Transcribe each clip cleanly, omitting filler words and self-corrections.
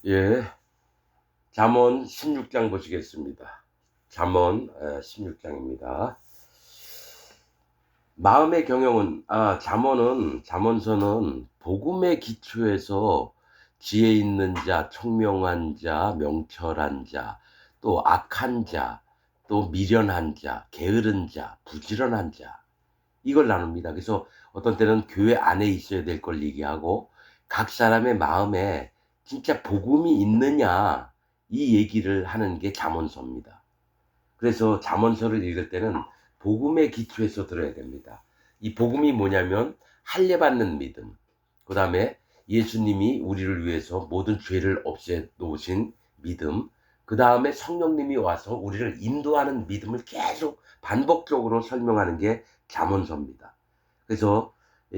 예, 잠언 16장 보시겠습니다. 잠언 16장입니다. 마음의 경영은 잠언서는 복음의 기초에서 지혜 있는 자, 총명한 자, 명철한 자, 또 악한 자, 또 미련한 자, 게으른 자, 부지런한 자, 이걸 나눕니다. 그래서 어떤 때는 교회 안에 있어야 될 걸 얘기하고, 각 사람의 마음에 진짜 복음이 있느냐 이 얘기를 하는 게 잠언서입니다. 그래서 잠언서를 읽을 때는 복음의 기초에서 들어야 됩니다. 이 복음이 뭐냐면 할례받는 믿음, 그 다음에 예수님이 우리를 위해서 모든 죄를 없애 놓으신 믿음, 그 다음에 성령님이 와서 우리를 인도하는 믿음을 계속 반복적으로 설명하는 게 잠언서입니다. 그래서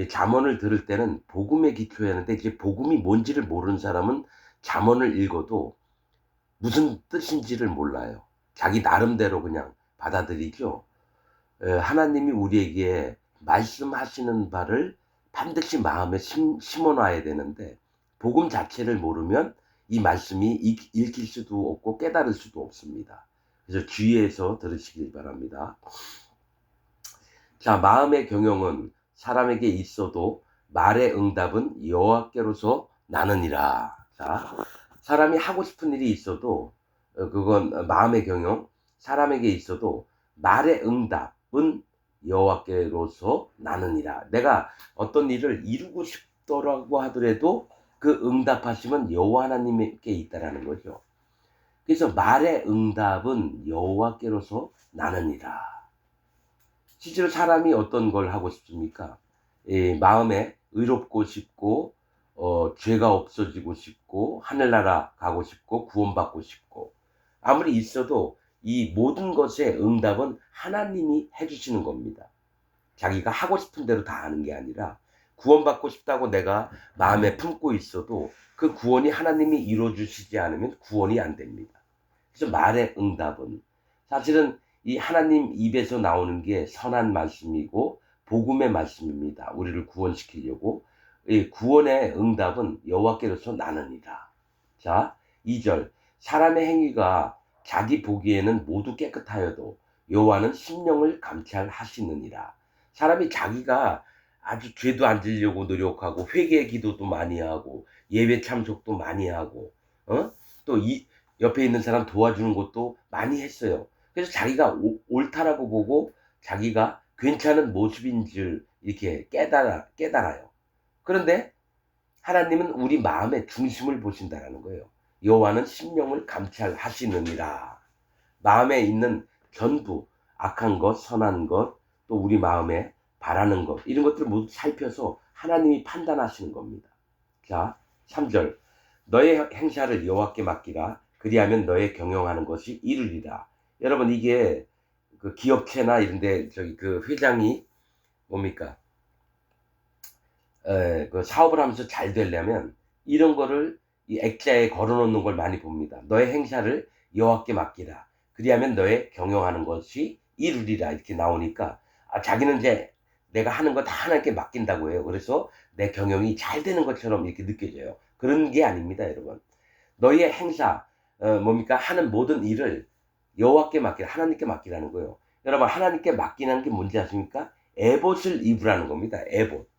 잠언을 들을 때는 복음의 기초에 하는데, 이제 복음이 뭔지를 모르는 사람은 잠언을 읽어도 무슨 뜻인지를 몰라요. 자기 나름대로 그냥 받아들이죠. 하나님이 우리에게 말씀하시는 바를 반드시 마음에 심어놔야 되는데, 복음 자체를 모르면 이 말씀이 읽힐 수도 없고 깨달을 수도 없습니다. 그래서 주의해서 들으시길 바랍니다. 자, 마음의 경영은 사람에게 있어도 말의 응답은 여호와께로서 나느니라. 자, 사람이 하고 싶은 일이 있어도 그건 마음의 경영, 사람에게 있어도 말의 응답은 여호와께로서 나느니라. 내가 어떤 일을 이루고 싶더라고 하더라도 그 응답하심은 여호와 하나님께 있다라는 거죠. 그래서 말의 응답은 여호와께로서 나느니라. 실제로 사람이 어떤 걸 하고 싶습니까? 마음에 의롭고 싶고, 죄가 없어지고 싶고, 하늘나라 가고 싶고, 구원받고 싶고, 아무리 있어도 이 모든 것의 응답은 하나님이 해주시는 겁니다. 자기가 하고 싶은 대로 다 하는 게 아니라, 구원받고 싶다고 내가 마음에 품고 있어도 그 구원이 하나님이 이루어주시지 않으면 구원이 안 됩니다. 그래서 말의 응답은 사실은 이 하나님 입에서 나오는 게 선한 말씀이고 복음의 말씀입니다. 우리를 구원시키려고. 이 구원의 응답은 여호와께로서 나느니라. 자, 2절. 사람의 행위가 자기 보기에는 모두 깨끗하여도 여호와는 심령을 감찰하시느니라. 사람이 자기가 아주 죄도 안 지려고 노력하고 회개 기도도 많이 하고 예배 참석도 많이 하고, 또 옆에 있는 사람 도와주는 것도 많이 했어요. 그래서 자기가 옳다라고 보고 자기가 괜찮은 모습인 줄 이렇게 깨달아요. 그런데 하나님은 우리 마음의 중심을 보신다라는 거예요. 여호와는 심령을 감찰하시느니라. 마음에 있는 전부, 악한 것, 선한 것, 또 우리 마음에 바라는 것, 이런 것들을 모두 살펴서 하나님이 판단하시는 겁니다. 자, 3절. 너의 행사를 여호와께 맡기라. 그리하면 너의 경영하는 것이 이르리라. 여러분, 이게 그 기업체나 이런데 저기 그 회장이 뭡니까? 그 사업을 하면서 잘 되려면 이런 거를 이 액자에 걸어놓는 걸 많이 봅니다. 너의 행사를 여호와께 맡기라. 그리하면 너의 경영하는 것이 이루리라. 이렇게 나오니까 자기는 이제 내가 하는 거 다 하나님께 맡긴다고 해요. 그래서 내 경영이 잘 되는 것처럼 이렇게 느껴져요. 그런 게 아닙니다, 여러분. 너희의 행사, 뭡니까? 하는 모든 일을 여호와께 맡기라. 하나님께 맡기라는 거예요. 여러분, 하나님께 맡기는 게 뭔지 아십니까? 에봇을 입으라는 겁니다. 에봇.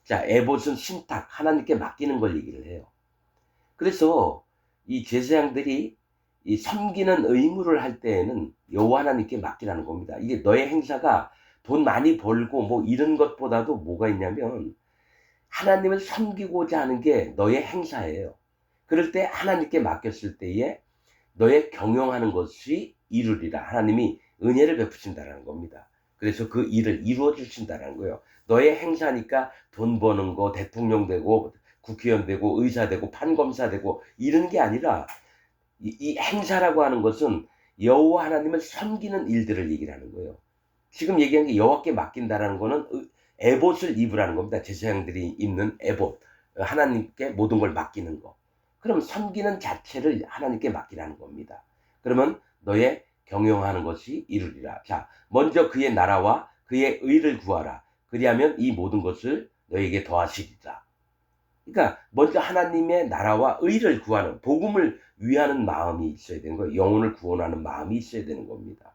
자, 에봇은 신탁, 하나님께 맡기는 걸 얘기를 해요. 그래서 이 제사장들이 이 섬기는 의무를 할 때에는 여호와 하나님께 맡기라는 겁니다. 이게 너의 행사가 돈 많이 벌고 뭐 이런 것보다도 뭐가 있냐면 하나님을 섬기고자 하는 게 너의 행사예요. 그럴 때 하나님께 맡겼을 때에 너의 경영하는 것이 이루리라. 하나님이 은혜를 베푸신다는 겁니다. 그래서 그 일을 이루어 주신다는 거예요. 너의 행사니까 돈 버는 거, 대통령 되고 국회의원 되고 의사 되고 판검사 되고 이런 게 아니라 이 행사라고 하는 것은 여호와 하나님을 섬기는 일들을 얘기를 하는 거예요. 지금 얘기한 게 여호와께 맡긴다라는 거는 에봇을 입으라는 겁니다. 제사장들이 입는 에봇, 하나님께 모든 걸 맡기는 거. 그럼 섬기는 자체를 하나님께 맡기라는 겁니다. 그러면 너의 경영하는 것이 이루리라. 자, 먼저 그의 나라와 그의 의를 구하라. 그리하면 이 모든 것을 너에게 더하시리라. 그러니까 먼저 하나님의 나라와 의를 구하는, 복음을 위하는 마음이 있어야 되는 거예요. 영혼을 구원하는 마음이 있어야 되는 겁니다.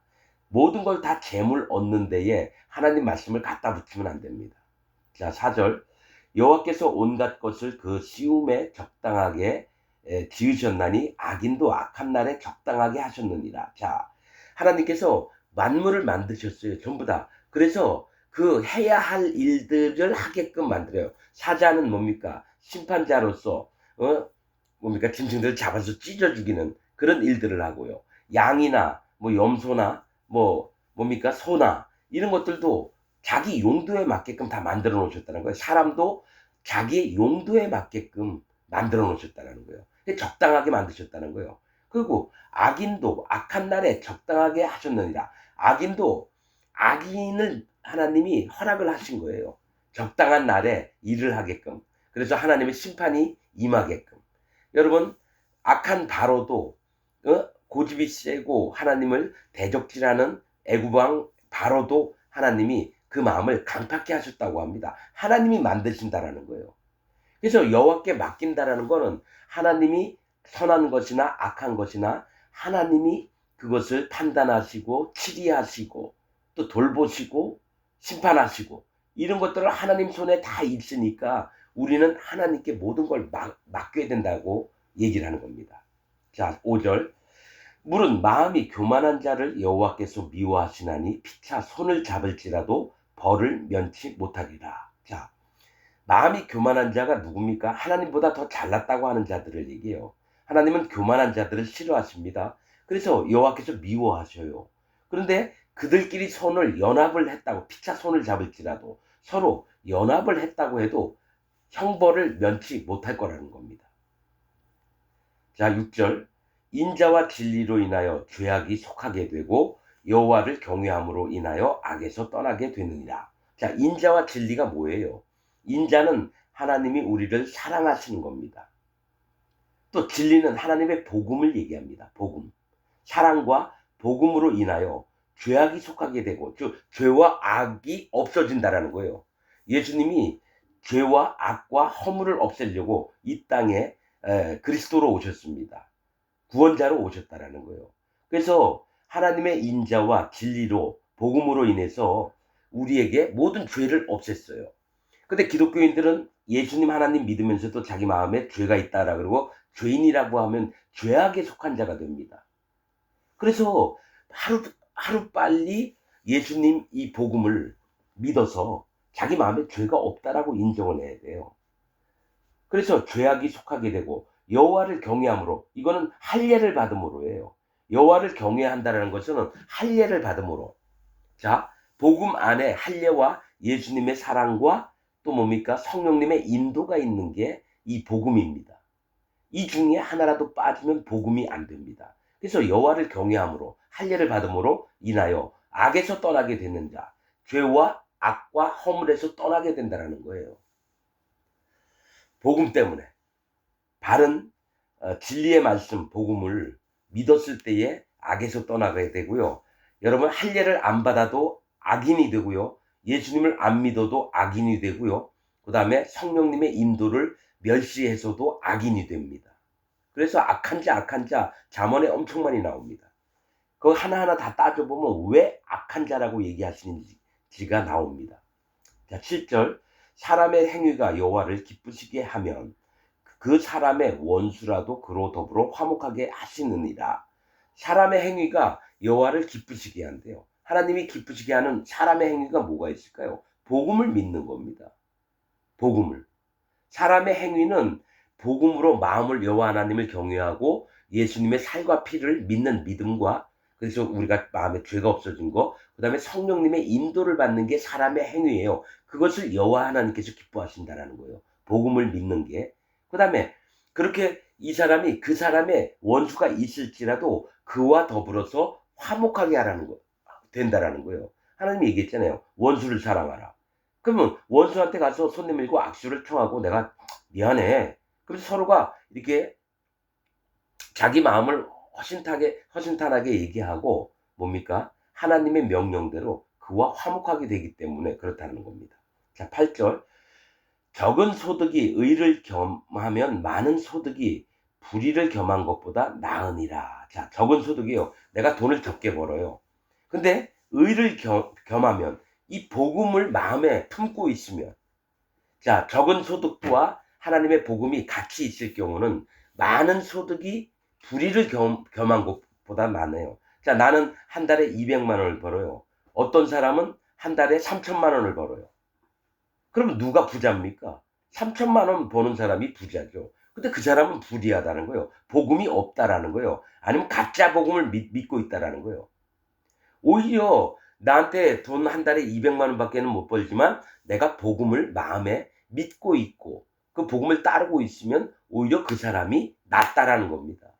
모든 걸 다 재물 얻는 데에 하나님 말씀을 갖다 붙이면 안 됩니다. 자, 4절. 여호와께서 온갖 것을 그 시움에 적당하게 지으셨나니 악인도 악한 날에 적당하게 하셨느니라. 자, 하나님께서 만물을 만드셨어요. 전부 다. 그래서 그 해야 할 일들을 하게끔 만들어요. 사자는 뭡니까? 심판자로서 뭡니까? 짐승들을 잡아서 찢어 죽이는 그런 일들을 하고요. 양이나 뭐 염소나 뭐 뭡니까? 소나 이런 것들도 자기 용도에 맞게끔 다 만들어 놓으셨다는 거예요. 사람도 자기의 용도에 맞게끔 만들어 놓으셨다는 거예요. 적당하게 만드셨다는 거예요. 그리고 악인도 악한 날에 적당하게 하셨느니라. 악인을 하나님이 허락을 하신 거예요. 적당한 날에 일을 하게끔. 그래서 하나님의 심판이 임하게끔. 여러분, 악한 바로도 고집이 세고 하나님을 대적질하는 애구방 바로도 하나님이 그 마음을 강팍케 하셨다고 합니다. 하나님이 만드신다라는 거예요. 그래서 여호와께 맡긴다라는 거는 하나님이 선한 것이나 악한 것이나 하나님이 그것을 판단하시고 치리하시고 또 돌보시고 심판하시고 이런 것들을 하나님 손에 다 있으니까 우리는 하나님께 모든 걸 맡겨야 된다고 얘기를 하는 겁니다. 자, 5절. 물은 마음이 교만한 자를 여호와께서 미워하시나니 피차 손을 잡을지라도 벌을 면치 못하리라. 자, 마음이 교만한 자가 누굽니까? 하나님보다 더 잘났다고 하는 자들을 얘기해요. 하나님은 교만한 자들을 싫어하십니다. 그래서 여호와께서 미워하셔요. 그런데 그들끼리 손을 연합을 했다고, 피차 손을 잡을지라도 서로 연합을 했다고 해도 형벌을 면치 못할 거라는 겁니다. 자, 6절. 인자와 진리로 인하여 죄악이 속하게 되고 여호와를 경외함으로 인하여 악에서 떠나게 되느니라. 자, 인자와 진리가 뭐예요? 인자는 하나님이 우리를 사랑하시는 겁니다. 또 진리는 하나님의 복음을 얘기합니다. 복음. 사랑과 복음으로 인하여 죄악이 속하게 되고, 즉 죄와 악이 없어진다라는 거예요. 예수님이 죄와 악과 허물을 없애려고 이 땅에 그리스도로 오셨습니다. 구원자로 오셨다라는 거예요. 그래서 하나님의 인자와 진리로 복음으로 인해서 우리에게 모든 죄를 없앴어요. 근데 기독교인들은 예수님 하나님 믿으면서도 자기 마음에 죄가 있다라 그러고 죄인이라고 하면 죄악에 속한 자가 됩니다. 그래서 하루 빨리 예수님 이 복음을 믿어서 자기 마음에 죄가 없다라고 인정을 해야 돼요. 그래서 죄악이 속하게 되고 여호와를 경외함으로, 이거는 할례를 받음으로예요. 여호와를 경외한다는 것은 할례를 받음으로. 자, 복음 안에 할례와 예수님의 사랑과 또 뭡니까? 성령님의 인도가 있는 게 이 복음입니다. 이 중에 하나라도 빠지면 복음이 안 됩니다. 그래서 여호와를 경외함으로 할례를 받음으로 인하여 악에서 떠나게 되는 자, 죄와 악과 허물에서 떠나게 된다는 거예요. 복음 때문에 바른 진리의 말씀 복음을 믿었을 때에 악에서 떠나게 되고요. 여러분, 할례를 안 받아도 악인이 되고요. 예수님을 안 믿어도 악인이 되고요. 그 다음에 성령님의 인도를 멸시해서도 악인이 됩니다. 그래서 악한 자 잠언에 엄청 많이 나옵니다. 그거 하나하나 다 따져보면 왜 악한 자라고 얘기하시는지가 나옵니다. 자, 7절. 사람의 행위가 여호와를 기쁘시게 하면 그 사람의 원수라도 그로 더불어 화목하게 하시느니라. 사람의 행위가 여호와를 기쁘시게 한대요. 하나님이 기쁘시게 하는 사람의 행위가 뭐가 있을까요? 복음을 믿는 겁니다. 복음을. 사람의 행위는 복음으로 마음을 여호와 하나님을 경외하고 예수님의 살과 피를 믿는 믿음과, 그래서 우리가 마음에 죄가 없어진 거, 그 다음에 성령님의 인도를 받는 게 사람의 행위예요. 그것을 여호와 하나님께서 기뻐하신다는 거예요. 복음을 믿는 게. 그 다음에 그렇게 이 사람이 그 사람의 원수가 있을지라도 그와 더불어서 화목하게 하라는 거 된다라는 거예요. 하나님이 얘기했잖아요. 원수를 사랑하라. 그러면 원수한테 가서 손 내밀고 악수를 청하고 내가 미안해. 그래서 서로가 이렇게 자기 마음을 허심탄하게 얘기하고 뭡니까? 하나님의 명령대로 그와 화목하게 되기 때문에 그렇다는 겁니다. 자, 8절. 적은 소득이 의를 겸하면 많은 소득이 불의를 겸한 것보다 나으니라. 자, 적은 소득이요. 내가 돈을 적게 벌어요. 근데 의를 겸하면, 이 복음을 마음에 품고 있으면, 자, 적은 소득과 하나님의 복음이 같이 있을 경우는 많은 소득이 불의를 겸한 것보다 많아요. 자, 나는 한 달에 200만 원을 벌어요. 어떤 사람은 한 달에 3천만 원을 벌어요. 그러면 누가 부자입니까? 3천만 원 버는 사람이 부자죠. 근데 그 사람은 불의하다는 거예요. 복음이 없다라는 거예요. 아니면 가짜 복음을 믿고 있다라는 거예요. 오히려 나한테 돈 한 달에 200만 원밖에는 못 벌지만 내가 복음을 마음에 믿고 있고 그 복음을 따르고 있으면 오히려 그 사람이 낫다라는 겁니다.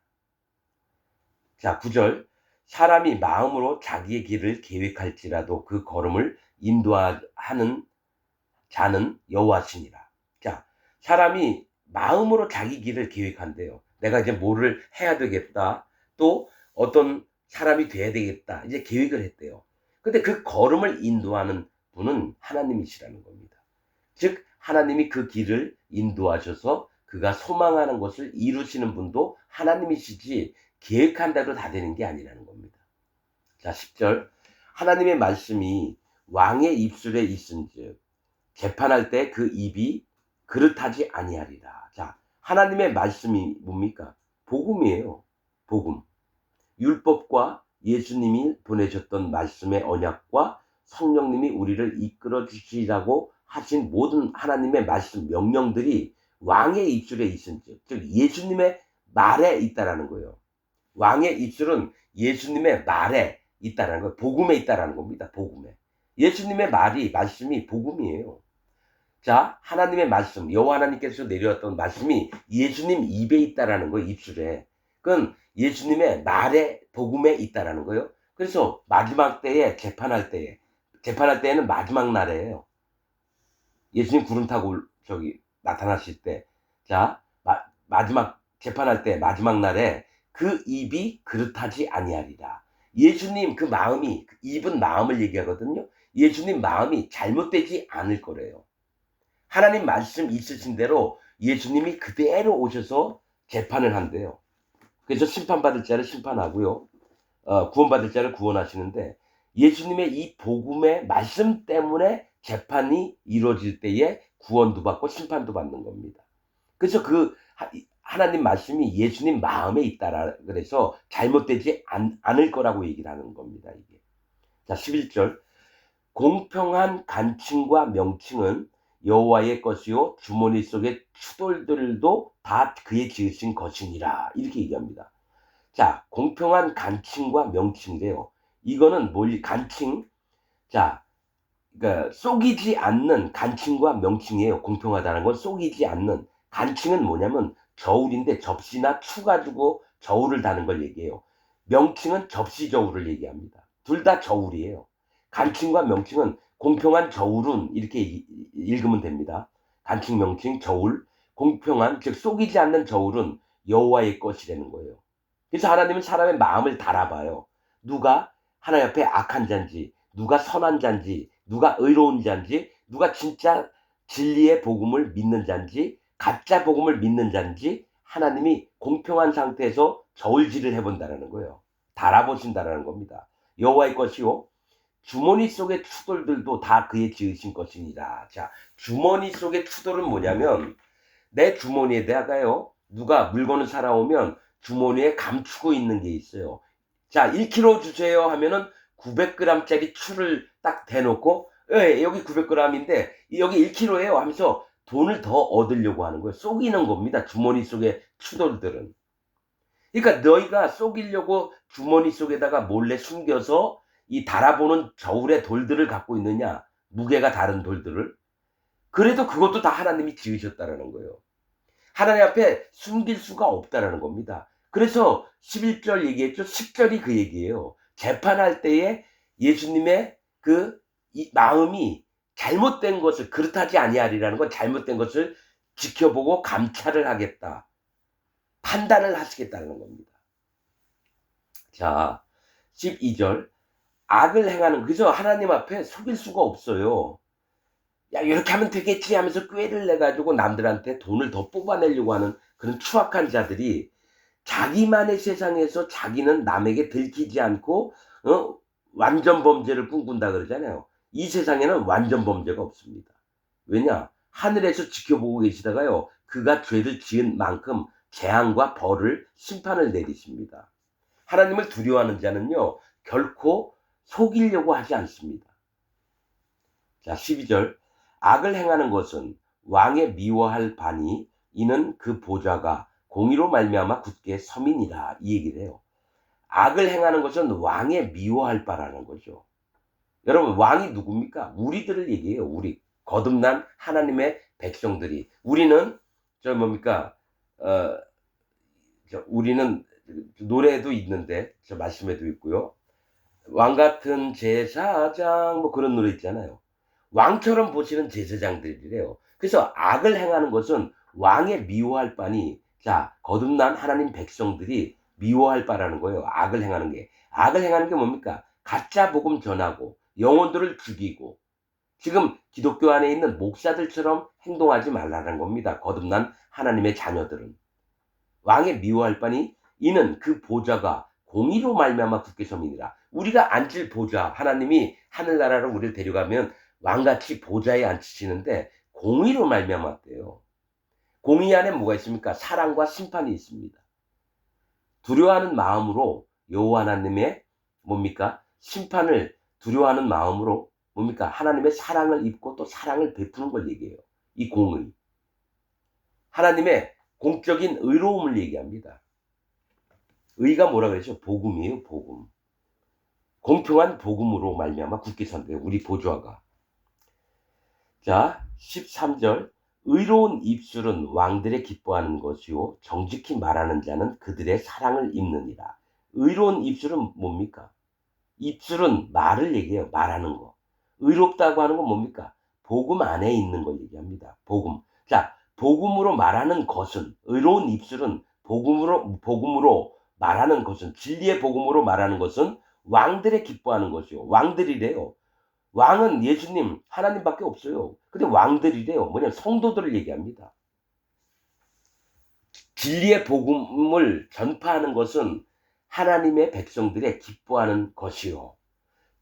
자, 9절. 사람이 마음으로 자기의 길을 계획할지라도 그 걸음을 인도하는 자는 여호와시니라. 자, 사람이 마음으로 자기 길을 계획한대요. 내가 이제 뭐를 해야 되겠다. 또 어떤 사람이 돼야 되겠다. 이제 계획을 했대요. 근데 그 걸음을 인도하는 분은 하나님이시라는 겁니다. 즉 하나님이 그 길을 인도하셔서 그가 소망하는 것을 이루시는 분도 하나님이시지 계획한다고 다 되는 게 아니라는 겁니다. 자, 10절. 하나님의 말씀이 왕의 입술에 있은즉 재판할 때 그 입이 그릇하지 아니하리라. 자, 하나님의 말씀이 뭡니까? 복음이에요. 복음. 율법과 예수님이 보내셨던 말씀의 언약과 성령님이 우리를 이끌어 주시라고 하신 모든 하나님의 말씀 명령들이 왕의 입술에 있은즉, 즉 예수님의 말에 있다라는 거예요. 왕의 입술은 예수님의 말에 있다라는 거예요. 복음에 있다라는 겁니다. 복음에. 예수님의 말씀이 복음이에요. 자, 하나님의 말씀, 여호와 하나님께서 내려왔던 말씀이 예수님 입에 있다라는 거예요. 입술에. 그건 예수님의 말에, 복음에 있다라는 거예요. 그래서 마지막 때에 재판할 때에는 마지막 날이에요. 예수님 구름 타고 나타나실 때, 자, 마지막 재판할 때 마지막 날에 그 입이 그릇하지 아니하리라. 예수님 그 마음이, 입은 마음을 얘기하거든요. 예수님 마음이 잘못되지 않을 거래요. 하나님 말씀 있으신 대로 예수님이 그대로 오셔서 재판을 한대요. 그래서 심판받을 자를 심판하고요. 구원받을 자를 구원하시는데 예수님의 이 복음의 말씀 때문에 재판이 이루어질 때에 구원도 받고 심판도 받는 겁니다. 그래서 그 하나님 말씀이 예수님 마음에 있다라 그래서 잘못되지 않을 거라고 얘기를 하는 겁니다. 이게. 자, 11절. 공평한 간칭과 명칭은 여호와의 것이요 주머니 속의 추돌들도 다 그의 지으신 것이니라. 이렇게 얘기합니다. 자, 공평한 간칭과 명칭인데요. 이거는 간칭. 자, 그러니까 속이지 않는 간칭과 명칭이에요. 공평하다는 건 속이지 않는. 간칭은 뭐냐면 저울인데 접시나 추 가지고 저울을 다는 걸 얘기해요. 명칭은 접시 저울을 얘기합니다. 둘 다 저울이에요. 간칭과 명칭은 공평한 저울은 이렇게 읽으면 됩니다. 간칭, 명칭, 저울. 공평한, 즉 속이지 않는 저울은 여호와의 것이라는 거예요. 그래서 하나님은 사람의 마음을 달아봐요. 누가 하나님 앞에 악한 자인지, 누가 선한 자인지, 누가 의로운 자인지, 누가 진짜 진리의 복음을 믿는 자인지, 가짜 복음을 믿는 자인지 하나님이 공평한 상태에서 저울질을 해본다는 거예요. 달아보신다는 겁니다. 여호와의 것이요 주머니 속의 추돌들도 다 그의 지으신 것이니라. 자, 주머니 속의 추돌은 뭐냐면 내 주머니에다가요 누가 물건을 사러 오면 주머니에 감추고 있는 게 있어요. 자, 1kg 주세요 하면은 900g짜리 추를 딱 대놓고 여기 900g인데 여기 1kg예요 하면서 돈을 더 얻으려고 하는 거예요. 속이는 겁니다. 주머니 속의 추돌들은. 그러니까 너희가 속이려고 주머니 속에다가 몰래 숨겨서 이 달아보는 저울의 돌들을 갖고 있느냐, 무게가 다른 돌들을. 그래도 그것도 다 하나님이 지으셨다라는 거예요. 하나님 앞에 숨길 수가 없다라는 겁니다. 그래서 11절 얘기했죠. 10절이 그 얘기예요. 재판할 때에 예수님의 이 마음이 잘못된 것을 그릇하지 아니하리라는 건 잘못된 것을 지켜보고 감찰을 하겠다. 판단을 하시겠다는 겁니다. 자, 12절. 악을 행하는, 그죠? 하나님 앞에 속일 수가 없어요. 야, 이렇게 하면 되겠지 하면서 꾀를 내가지고 남들한테 돈을 더 뽑아내려고 하는 그런 추악한 자들이 자기만의 세상에서 자기는 남에게 들키지 않고 완전 범죄를 꿈꾼다 그러잖아요. 이 세상에는 완전 범죄가 없습니다. 왜냐? 하늘에서 지켜보고 계시다가요. 그가 죄를 지은 만큼 재앙과 벌을 심판을 내리십니다. 하나님을 두려워하는 자는요. 결코 속이려고 하지 않습니다. 자, 12절. 악을 행하는 것은 왕의 미워할 바니 이는 그 보좌가 공의로 말미암아 굳게 서민이라 이 얘기를 해요. 악을 행하는 것은 왕의 미워할 바라는 거죠. 여러분 왕이 누굽니까? 우리들을 얘기해요. 우리 거듭난 하나님의 백성들이. 우리는 저 뭡니까? 우리는 노래도 있는데 저 말씀에도 있고요. 왕 같은 제사장 뭐 그런 노래 있잖아요. 왕처럼 보시는 제사장들이래요. 그래서 악을 행하는 것은 왕의 미워할 바니 자 거듭난 하나님 백성들이 미워할 바라는 거예요. 악을 행하는 게. 악을 행하는 게 뭡니까? 가짜 복음 전하고 영혼들을 죽이고 지금 기독교 안에 있는 목사들처럼 행동하지 말라는 겁니다. 거듭난 하나님의 자녀들은. 왕의 미워할 바니 이는 그 보좌가 공의로 말미암아 굳게 서민이라. 우리가 앉을 보좌 하나님이 하늘나라로 우리를 데려가면 왕같이 보좌에 앉히시는데 공의로 말미암았대요. 공의 안에 뭐가 있습니까? 사랑과 심판이 있습니다. 두려워하는 마음으로 여호와 하나님의 뭡니까? 심판을 두려워하는 마음으로 뭡니까? 하나님의 사랑을 입고 또 사랑을 베푸는 걸 얘기해요. 이 공의. 하나님의 공적인 의로움을 얘기합니다. 의가 뭐라 그랬죠? 복음이에요. 복음. 공평한 복음으로 말미암아 굳게 선대요. 우리 보좌가. 자, 13절. 의로운 입술은 왕들의 기뻐하는 것이요 정직히 말하는 자는 그들의 사랑을 입느니라. 의로운 입술은 뭡니까? 입술은 말을 얘기해요. 말하는 거. 의롭다고 하는 건 뭡니까? 복음 안에 있는 걸 얘기합니다. 복음. 자, 복음으로 말하는 것은 의로운 입술은 복음으로 말하는 것은 진리의 복음으로 말하는 것은 왕들의 기뻐하는 것이요. 왕들이래요. 왕은 예수님, 하나님밖에 없어요. 근데 왕들이래요. 뭐냐면 성도들을 얘기합니다. 진리의 복음을 전파하는 것은 하나님의 백성들의 기뻐하는 것이요.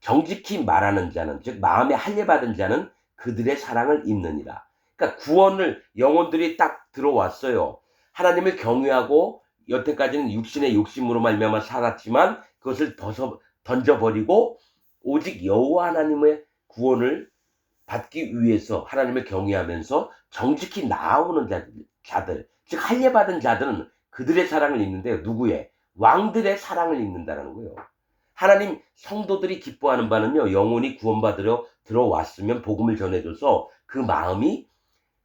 정직히 말하는 자는, 즉 마음에 할례받은 자는 그들의 사랑을 입느니라. 그러니까 구원을 영혼들이 딱 들어왔어요. 하나님을 경외하고 여태까지는 육신의 욕심으로 말미암아 살았지만 그것을 던져버리고 오직 여호와 하나님의 구원을 받기 위해서 하나님을 경외하면서 정직히 나아오는 자들, 즉 할례받은 자들은 그들의 사랑을 입는데요. 누구의? 왕들의 사랑을 입는다는 거예요. 하나님 성도들이 기뻐하는 바는요. 영혼이 구원받으러 들어왔으면 복음을 전해줘서 그 마음이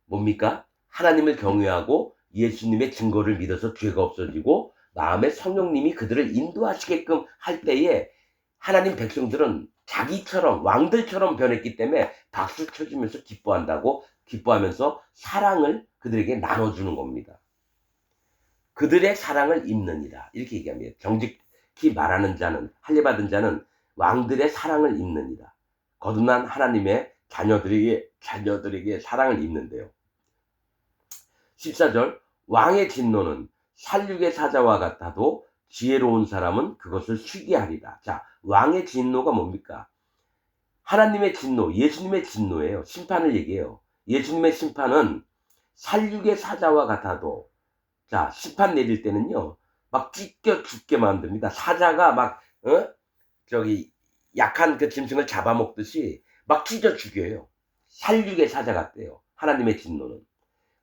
뭡니까? 하나님을 경외하고 예수님의 증거를 믿어서 죄가 없어지고 마음에 성령님이 그들을 인도하시게끔 할 때에 하나님 백성들은 자기처럼 왕들처럼 변했기 때문에 박수 쳐주면서 기뻐하면서 사랑을 그들에게 나눠주는 겁니다. 그들의 사랑을 입느니라 이렇게 얘기합니다. 정직히 말하는 자는 할례받은 자는 왕들의 사랑을 입느니라. 거듭난 하나님의 자녀들에게 사랑을 입는데요. 14절 왕의 진노는 살육의 사자와 같아도 지혜로운 사람은 그것을 쉬게 하리라. 자, 왕의 진노가 뭡니까? 하나님의 진노, 예수님의 진노예요. 심판을 얘기해요. 예수님의 심판은 살육의 사자와 같아도 자, 심판 내릴 때는요. 막 찢겨 죽게 만듭니다. 사자가 막 약한 그 짐승을 잡아먹듯이 막 찢어 죽여요. 살육의 사자 같대요. 하나님의 진노는.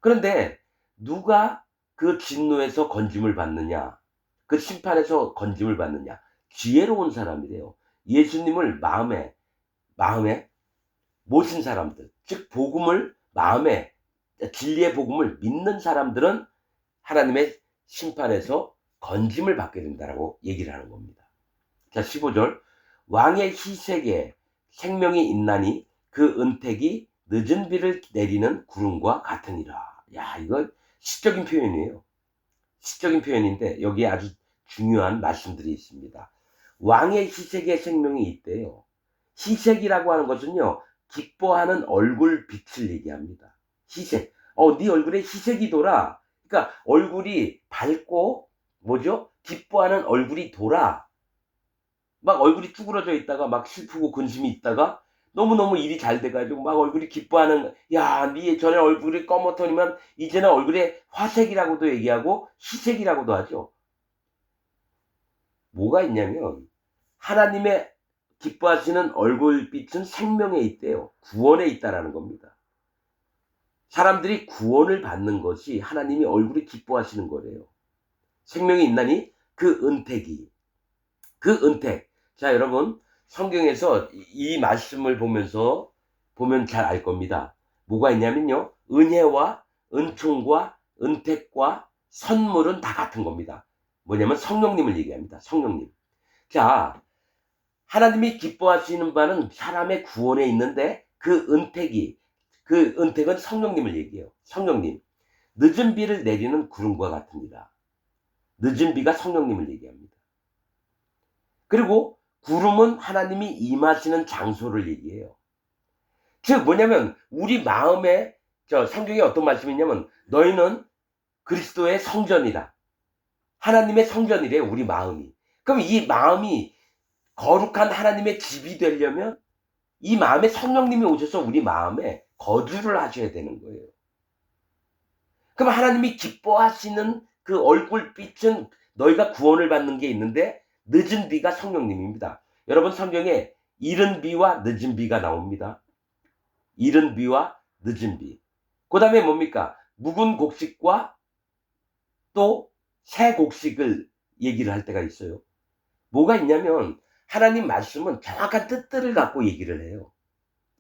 그런데 누가 그 진노에서 건짐을 받느냐? 그 심판에서 건짐을 받느냐? 지혜로운 사람이래요. 예수님을 마음에 모신 사람들, 즉 복음을 마음에 진리의 복음을 믿는 사람들은 하나님의 심판에서 건짐을 받게 된다라고 얘기를 하는 겁니다. 자, 15절. 왕의 희색에 생명이 있나니 그 은택이 늦은 비를 내리는 구름과 같으니라. 야, 이거 시적인 표현이에요. 시적인 표현인데 여기에 아주 중요한 말씀들이 있습니다. 왕의 희색에 생명이 있대요. 희색이라고 하는 것은요. 기뻐하는 얼굴빛을 얘기합니다. 희색. 네 얼굴에 희색이 돌아. 그러니까 얼굴이 밝고 뭐죠? 기뻐하는 얼굴이 돌아. 막 얼굴이 쭈그러져 있다가 막 슬프고 근심이 있다가 너무너무 일이 잘 돼가지고 막 얼굴이 기뻐하는, 야, 네 전에 얼굴이 검었더니만 이제는 얼굴에 화색이라고도 얘기하고 희색이라고도 하죠. 뭐가 있냐면 하나님의 기뻐하시는 얼굴빛은 생명에 있대요. 구원에 있다라는 겁니다. 사람들이 구원을 받는 것이 하나님이 얼굴이 기뻐하시는 거래요. 생명이 있나니 그 은택이. 그 은택. 자, 여러분, 성경에서 이 말씀을 보면서 보면 잘 알 겁니다. 뭐가 있냐면요. 은혜와 은총과 은택과 선물은 다 같은 겁니다. 뭐냐면 성령님을 얘기합니다. 성령님. 자, 하나님이 기뻐하시는 바는 사람의 구원에 있는데 그 은택은 성령님을 얘기해요. 성령님. 늦은 비를 내리는 구름과 같으니라. 늦은 비가 성령님을 얘기합니다. 그리고 구름은 하나님이 임하시는 장소를 얘기해요. 즉 뭐냐면 우리 마음에, 성경에 어떤 말씀이 있냐면 너희는 그리스도의 성전이다. 하나님의 성전이래요. 우리 마음이. 그럼 이 마음이 거룩한 하나님의 집이 되려면 이 마음에 성령님이 오셔서 우리 마음에 거주를 하셔야 되는 거예요. 그럼 하나님이 기뻐하시는 그 얼굴빛은 너희가 구원을 받는 게 있는데 늦은 비가 성령님입니다. 여러분 성경에 이른 비와 늦은 비가 나옵니다. 이른 비와 늦은 비. 그 다음에 뭡니까? 묵은 곡식과 또 새 곡식을 얘기를 할 때가 있어요. 뭐가 있냐면 하나님 말씀은 정확한 뜻들을 갖고 얘기를 해요.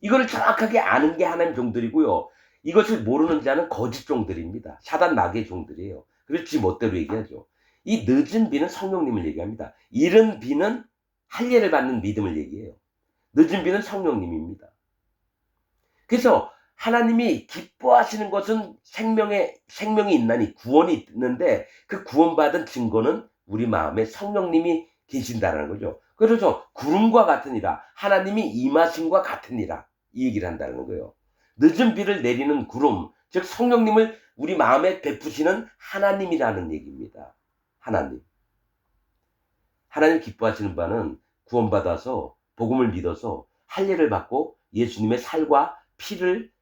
이거를 정확하게 아는 게 하나님 종들이고요. 이것을 모르는 자는 거짓 종들입니다. 사단 마귀의 종들이에요. 그래서 지 멋대로 얘기하죠. 이 늦은 비는 성령님을 얘기합니다. 이른 비는 할례를 받는 믿음을 얘기해요. 늦은 비는 성령님입니다. 그래서 하나님이 기뻐하시는 것은 생명이 있나니 구원이 있는데 그 구원받은 증거는 우리 마음에 성령님이 계신다는 거죠. 그래서 구름과 같으니라, 하나님이 임하심과 같으니라, 이 얘기를 한다는 거예요. 늦은 비를 내리는 구름, 즉 성령님을 우리 마음에 베푸시는 하나님이라는 얘기입니다. 하나님 기뻐하시는 바는 구원받아서 복음을 믿어서 할례를 받고 예수님의 살과 피를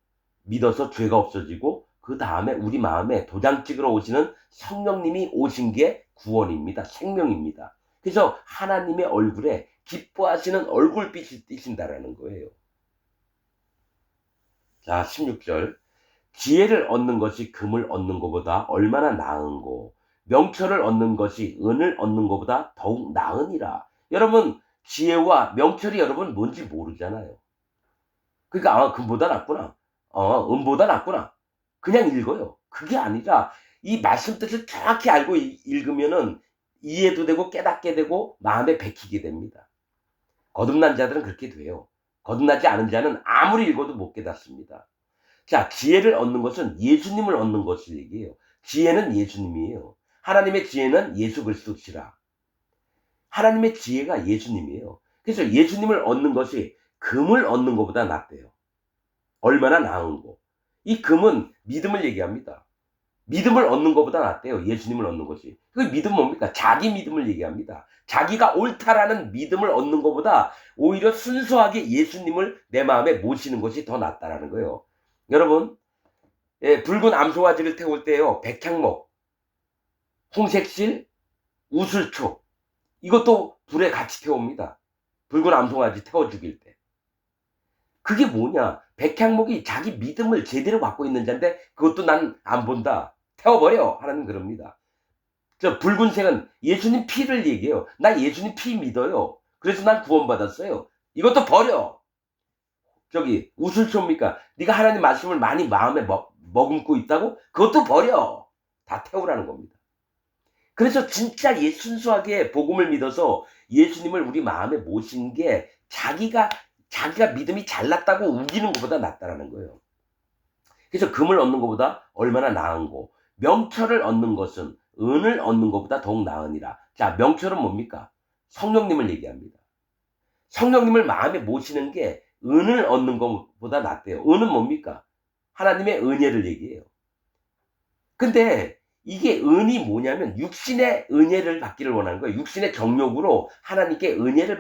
믿어서 죄가 없어지고 그 다음에 우리 마음에 도장 찍으러 오시는 성령님이 오신 게 구원입니다. 생명입니다. 그래서 하나님의 얼굴에 기뻐하시는 얼굴빛이 띄신다라는 거예요. 자, 16절. 지혜를 얻는 것이 금을 얻는 것보다 얼마나 나은고 명철을 얻는 것이 은을 얻는 것보다 더욱 나으니라. 여러분, 지혜와 명철이 여러분 뭔지 모르잖아요. 그러니까 금보다 낫구나. 은보다 낫구나. 그냥 읽어요. 그게 아니라 이 말씀 뜻을 정확히 알고 읽으면은 이해도 되고 깨닫게 되고 마음에 bek히게 됩니다. 거듭난 자들은 그렇게 돼요. 거듭나지 않은 자는 아무리 읽어도 못 깨닫습니다. 자, 지혜를 얻는 것은 예수님을 얻는 것을 얘기해요. 지혜는 예수님이에요. 하나님의 지혜는 예수 그리스도시라. 하나님의 지혜가 예수님이에요. 그래서 예수님을 얻는 것이 금을 얻는 것보다 낫대요. 얼마나 나은고. 이 금은 믿음을 얘기합니다. 믿음을 얻는 것보다 낫대요. 예수님을 얻는 것이. 그 믿음 뭡니까? 자기 믿음을 얘기합니다. 자기가 옳다라는 믿음을 얻는 것보다 오히려 순수하게 예수님을 내 마음에 모시는 것이 더 낫다라는 거예요. 여러분, 붉은 암송아지를 태울 때요. 백향목, 홍색실, 우슬초 이것도 불에 같이 태웁니다. 붉은 암송아지 태워 죽일 때. 그게 뭐냐? 백향목이 자기 믿음을 제대로 갖고 있는 자인데 그것도 난 안 본다. 태워버려. 하나님 그럽니다. 저 붉은색은 예수님 피를 얘기해요. 나 예수님 피 믿어요. 그래서 난 구원받았어요. 이것도 버려. 저기 우슬초입니까? 네가 하나님 말씀을 많이 마음에 머금고 있다고? 그것도 버려. 다 태우라는 겁니다. 그래서 진짜 순수하게 복음을 믿어서 예수님을 우리 마음에 모신 게 자기가 믿음이 잘났다고 우기는 것보다 낫다라는 거예요. 그래서 금을 얻는 것보다 얼마나 나은고 명철을 얻는 것은 은을 얻는 것보다 더욱 나으니라. 자, 명철은 뭡니까? 성령님을 얘기합니다. 성령님을 마음에 모시는 게 은을 얻는 것보다 낫대요. 은은 뭡니까? 하나님의 은혜를 얘기해요. 근데 이게 은이 뭐냐면 육신의 은혜를 받기를 원하는 거예요. 육신의 정욕으로 하나님께 은혜를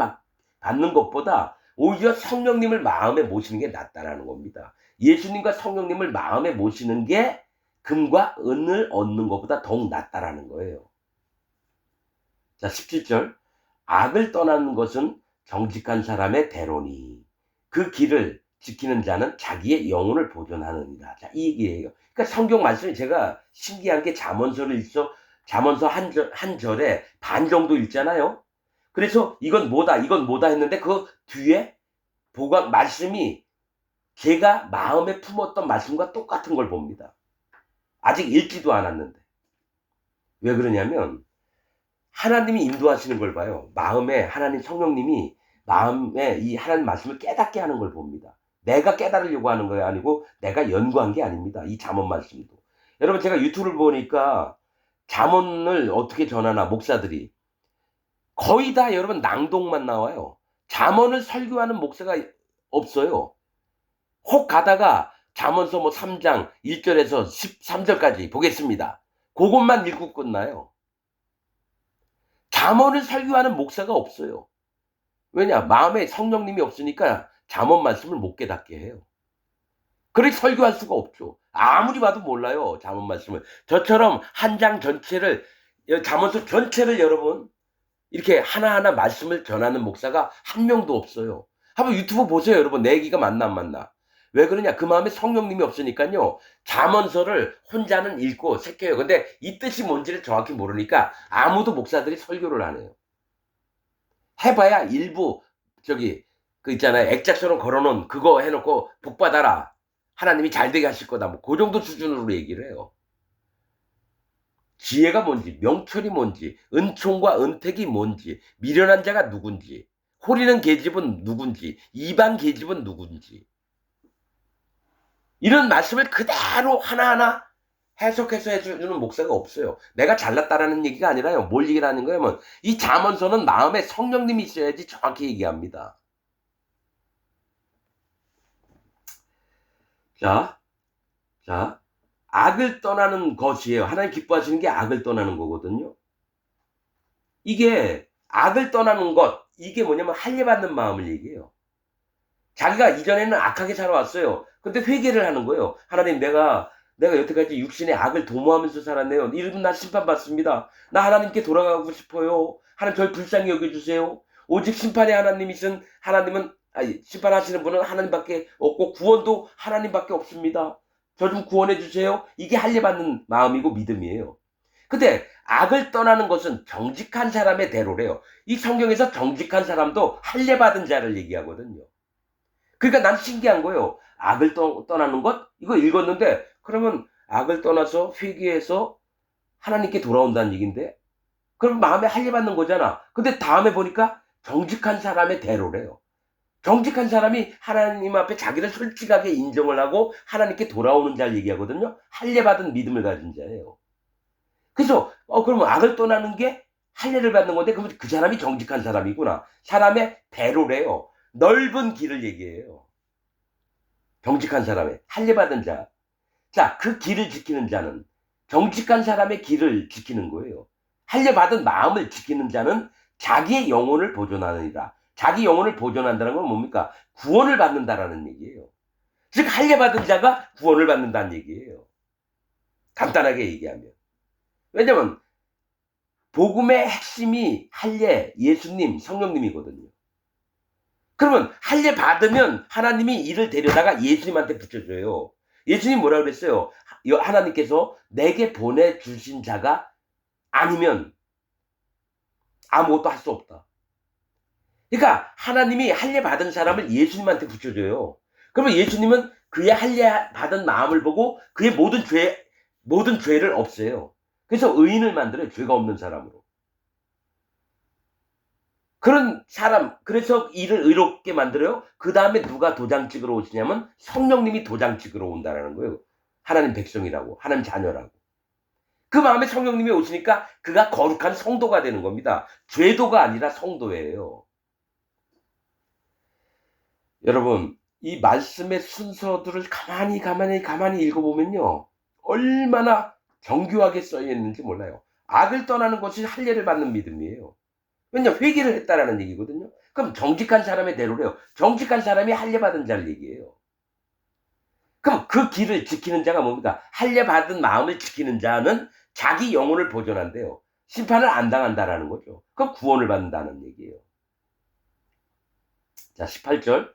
받는 것보다 오히려 성령님을 마음에 모시는 게 낫다라는 겁니다. 예수님과 성령님을 마음에 모시는 게 금과 은을 얻는 것보다 더욱 낫다라는 거예요. 자, 17절. 악을 떠나는 것은 정직한 사람의 대로니 그 길을 지키는 자는 자기의 영혼을 보존하느니라. 자, 이 얘기예요. 그러니까 성경 말씀이 제가 신기한 게 잠언서를 읽어 잠언서 한 절에 반 정도 읽잖아요. 그래서 이건 뭐다 했는데 그 뒤에 보관 말씀이 제가 마음에 품었던 말씀과 똑같은 걸 봅니다. 아직 읽지도 않았는데. 왜 그러냐면 하나님이 인도하시는 걸 봐요. 마음에 하나님 성령님이 마음에 이 하나님 말씀을 깨닫게 하는 걸 봅니다. 내가 깨달으려고 하는 거 아니고 내가 연구한 게 아닙니다. 이 잠언 말씀도. 여러분 제가 유튜브를 보니까 잠언을 어떻게 전하나 목사들이 거의 다 여러분 낭독만 나와요. 잠언을 설교하는 목사가 없어요. 혹 가다가 잠언서 뭐 3장 1절에서 13절까지 보겠습니다. 그것만 읽고 끝나요. 잠언을 설교하는 목사가 없어요. 왜냐? 마음에 성령님이 없으니까 잠언 말씀을 못 깨닫게 해요. 그렇게 설교할 수가 없죠. 아무리 봐도 몰라요. 잠언 말씀을. 저처럼 한 장 전체를 잠언서 전체를 여러분 이렇게 하나하나 말씀을 전하는 목사가 한 명도 없어요. 한번 유튜브 보세요. 여러분 내 얘기가 맞나 안 맞나. 왜 그러냐? 그 마음에 성령님이 없으니까요. 잠언서를 혼자는 읽고 새겨요. 근데 이 뜻이 뭔지를 정확히 모르니까 아무도 목사들이 설교를 안 해요. 해봐야 일부 그 있잖아요. 액자처럼 걸어놓은 그거 해놓고 복 받아라. 하나님이 잘되게 하실 거다. 뭐 그 정도 수준으로 얘기를 해요. 지혜가 뭔지, 명철이 뭔지, 은총과 은택이 뭔지, 미련한 자가 누군지, 호리는 계집은 누군지, 이방 계집은 누군지. 이런 말씀을 그대로 하나하나 해석해서 해주는 목사가 없어요. 내가 잘났다라는 얘기가 아니라요. 뭘 얘기를 하는 거냐면 이 잠언서는 마음에 성령님이 있어야지 정확히 얘기합니다. 자, 악을 떠나는 것이에요. 하나님 기뻐하시는 게 악을 떠나는 거거든요. 이게 악을 떠나는 것, 이게 뭐냐면 할례받는 마음을 얘기해요. 자기가 이전에는 악하게 살아왔어요. 근데 회개를 하는 거예요. 하나님 내가 여태까지 육신의 악을 도모하면서 살았네요. 이러면 나 심판받습니다. 나 하나님께 돌아가고 싶어요. 하나님 저를 불쌍히 여겨주세요. 오직 심판의 하나님이신 하나님은 심판하시는 분은 하나님밖에 없고 구원도 하나님밖에 없습니다. 저 좀 구원해 주세요. 이게 할례받는 마음이고 믿음이에요. 근데 악을 떠나는 것은 정직한 사람의 대로래요. 이 성경에서 정직한 사람도 할례받은 자를 얘기하거든요. 그러니까 난 신기한 거예요. 악을 떠나는 것? 이거 읽었는데 그러면 악을 떠나서 회개해서 하나님께 돌아온다는 얘기인데 그럼 마음에 할례받는 거잖아. 근데 다음에 보니까 정직한 사람의 대로래요. 정직한 사람이 하나님 앞에 자기를 솔직하게 인정을 하고 하나님께 돌아오는 자를 얘기하거든요. 할례받은 믿음을 가진 자예요. 그래서 그러면 악을 떠나는 게 할례를 받는 건데 그러면 그 사람이 정직한 사람이구나. 사람의 대로래요. 넓은 길을 얘기해요. 정직한 사람의 할례받은 자. 자, 그 길을 지키는 자는 정직한 사람의 길을 지키는 거예요. 할례받은 마음을 지키는 자는 자기의 영혼을 보존하느니라. 자기 영혼을 보존한다는 건 뭡니까? 구원을 받는다라는 얘기예요. 즉 할례받은 자가 구원을 받는다는 얘기예요. 간단하게 얘기하면. 왜냐면 복음의 핵심이 할례, 예수님, 성령님이거든요. 그러면 할례 받으면 하나님이 이를 데려다가 예수님한테 붙여줘요. 예수님 뭐라 그랬어요? 하나님께서 내게 보내주신 자가 아니면 아무것도 할 수 없다. 그러니까 하나님이 할례 받은 사람을 예수님한테 붙여줘요. 그러면 예수님은 그의 할례 받은 마음을 보고 그의 모든 죄를 없애요. 그래서 의인을 만들어요. 죄가 없는 사람으로. 그런 사람, 그래서 이를 의롭게 만들어요. 그 다음에 누가 도장 찍으러 오시냐면 성령님이 도장 찍으러 온다라는 거예요. 하나님 백성이라고, 하나님 자녀라고. 그 마음에 성령님이 오시니까 그가 거룩한 성도가 되는 겁니다. 죄도가 아니라 성도예요. 여러분 이 말씀의 순서들을 가만히 읽어보면요, 얼마나 정교하게 써여 있는지 몰라요. 악을 떠나는 것이 할례를 받는 믿음이에요. 왜냐면 회개를 했다라는 얘기거든요. 그럼 정직한 사람의 대로래요. 정직한 사람이 할례 받은 자를 얘기해요. 그럼 그 길을 지키는 자가 뭡니까? 할례 받은 마음을 지키는 자는 자기 영혼을 보존한대요. 심판을 안 당한다라는 거죠. 그럼 구원을 받는다는 얘기예요. 자, 18절.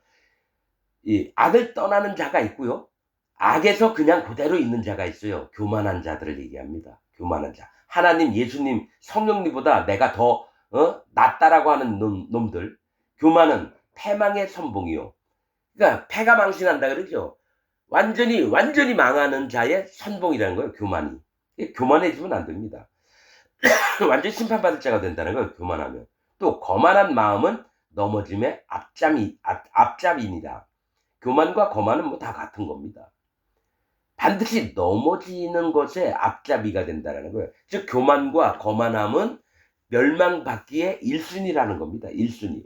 이 악을 떠나는 자가 있고요. 악에서 그냥 그대로 있는 자가 있어요. 교만한 자들을 얘기합니다. 교만한 자. 하나님, 예수님, 성령님보다 내가 더 낫다라고 하는 놈들. 교만은 패망의 선봉이요. 그러니까 패가 망신한다 그러죠. 완전히 망하는 자의 선봉이라는 거예요. 교만이. 교만해지면 안 됩니다. 완전히 심판받을 자가 된다는 거예요. 교만하면. 또 거만한 마음은 넘어짐의 앞잡이입니다. 교만과 거만은 뭐 다 같은 겁니다. 반드시 넘어지는 것에 앞잡이가 된다는 거예요. 즉 교만과 거만함은 멸망받기에 1순위라는 겁니다. 1순위.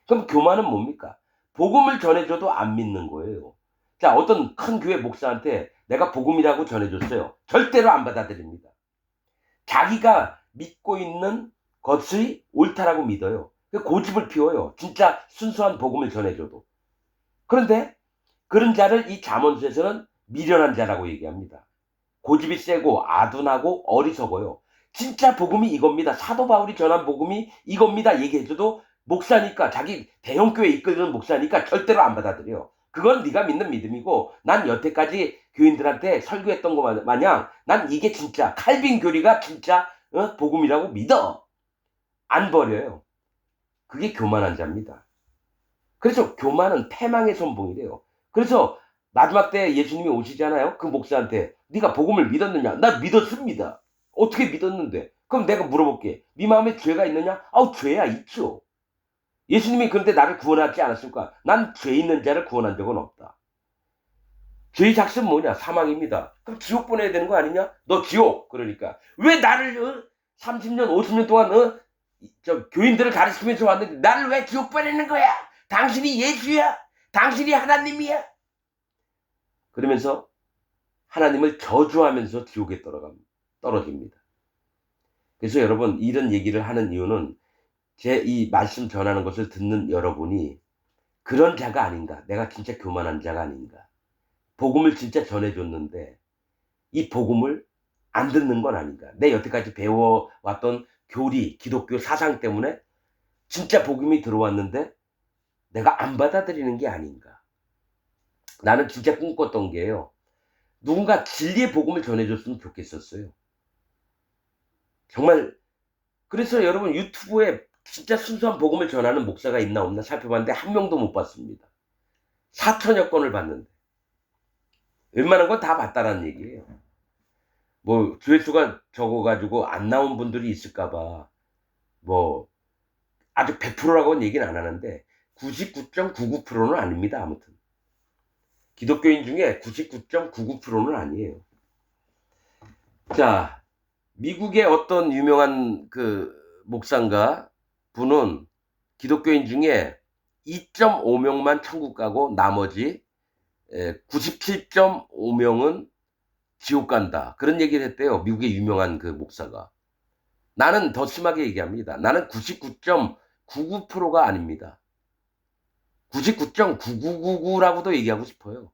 그럼 교만은 뭡니까? 복음을 전해줘도 안 믿는 거예요. 자, 어떤 큰 교회 목사한테 내가 복음이라고 전해줬어요. 절대로 안 받아들입니다. 자기가 믿고 있는 것이 옳다라고 믿어요. 고집을 피워요. 진짜 순수한 복음을 전해줘도. 그런데 그런 자를 이 잠언서에서는 미련한 자라고 얘기합니다. 고집이 세고 아둔하고 어리석어요. 진짜 복음이 이겁니다. 사도 바울이 전한 복음이 이겁니다. 얘기해줘도 목사니까, 자기 대형교회 이끌는 목사니까 절대로 안 받아들여. 그건 네가 믿는 믿음이고, 난 여태까지 교인들한테 설교했던 것 마냥 난 이게 진짜 칼빈 교리가 진짜 복음이라고 믿어. 안 버려요. 그게 교만한 자입니다. 그래서 교만은 패망의 선봉이래요. 그래서 마지막 때 예수님이 오시잖아요. 그 목사한테 네가 복음을 믿었느냐? 나 믿었습니다. 어떻게 믿었는데? 그럼 내가 물어볼게. 네 마음에 죄가 있느냐? 아우, 죄야 있죠. 예수님이 그런데 나를 구원하지 않았을까? 난 죄 있는 자를 구원한 적은 없다. 죄의 작습은 뭐냐? 사망입니다. 그럼 지옥 보내야 되는 거 아니냐? 너 지옥. 그러니까 왜 나를 30년 50년 동안 교인들을 가르치면서 왔는데 나를 왜 지옥 보내는 거야? 당신이 예수야? 당신이 하나님이야? 그러면서 하나님을 저주하면서 지옥에 떨어집니다. 그래서 여러분, 이런 얘기를 하는 이유는 제 이 말씀 전하는 것을 듣는 여러분이 그런 자가 아닌가, 내가 진짜 교만한 자가 아닌가, 복음을 진짜 전해줬는데 이 복음을 안 듣는 건 아닌가, 내 여태까지 배워왔던 교리, 기독교 사상 때문에 진짜 복음이 들어왔는데 내가 안 받아들이는 게 아닌가. 나는 진짜 꿈꿨던 게요, 누군가 진리의 복음을 전해줬으면 좋겠었어요. 정말. 그래서 여러분, 유튜브에 진짜 순수한 복음을 전하는 목사가 있나 없나 살펴봤는데 한 명도 못 봤습니다. 4천여 건을 봤는데 웬만한 건 다 봤다라는 얘기예요. 뭐 조회수가 적어가지고 안 나온 분들이 있을까봐 뭐 아주 100%라고는 얘기는 안 하는데 99.99%는 아닙니다. 아무튼 기독교인 중에 99.99%는 아니에요. 자, 미국의 어떤 유명한 그 목사인가 분은 기독교인 중에 2.5명만 천국 가고 나머지 97.5명은 지옥 간다, 그런 얘기를 했대요. 미국의 유명한 그 목사가. 나는 더 심하게 얘기합니다. 나는 99.99%가 아닙니다. 99.9999라고도 얘기하고 싶어요.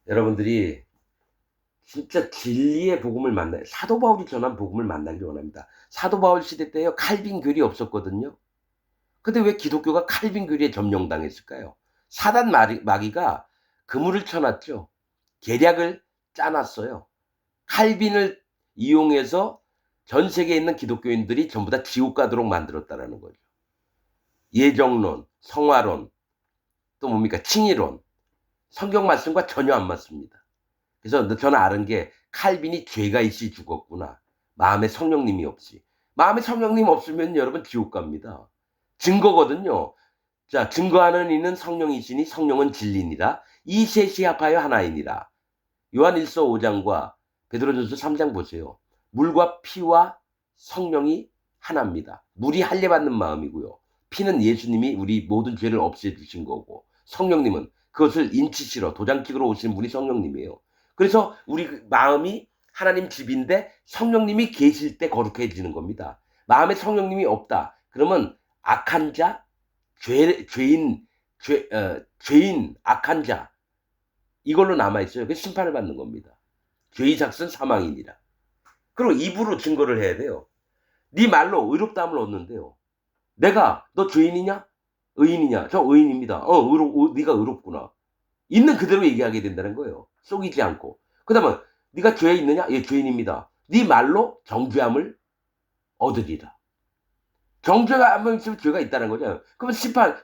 여러분들이 진짜 진리의 복음을 만나요. 사도 바울이 전한 복음을 만나길 원합니다. 사도 바울 시대 때요, 칼빈 교리 없었거든요. 근데 왜 기독교가 칼빈 교리에 점령당했을까요? 사단 마귀가 그물을 쳐놨죠. 계략을 짜놨어요. 칼빈을 이용해서 전 세계에 있는 기독교인들이 전부 다 지옥 가도록 만들었다라는 거죠. 예정론, 성화론, 또 뭡니까? 칭의론. 성경 말씀과 전혀 안 맞습니다. 그래서 저는 아는 게, 칼빈이 죄가 있이 죽었구나. 마음에 성령님이 없이. 마음에 성령님 없으면 여러분 지옥 갑니다. 증거거든요. 자, 증거하는 이는 성령이시니 성령은 진리니라. 이 셋이 합하여 하나이니라. 요한일서 5장과 베드로전서 3장 보세요. 물과 피와 성령이 하나입니다. 물이 할례 받는 마음이고요. 피는 예수님이 우리 모든 죄를 없애주신 거고, 성령님은 그것을 인치시러 도장 찍으러 오신 분이 성령님이에요. 그래서 우리 마음이 하나님 집인데 성령님이 계실 때 거룩해지는 겁니다. 마음에 성령님이 없다. 그러면 악한 자, 죄인, 악한 자, 이걸로 남아있어요. 그 심판을 받는 겁니다. 죄의 삭은 사망이니라. 그리고 입으로 증거를 해야 돼요. 네 말로 의롭다함을 얻는데요. 내가 너 죄인이냐? 의인이냐? 저 의인입니다. 네가 의롭구나. 있는 그대로 얘기하게 된다는 거예요. 속이지 않고. 그다음에 네가 죄에 있느냐? 예, 죄인입니다. 네 말로 정죄함을 얻으리라. 정죄함을 있으면 죄가 있다는 거죠. 그러면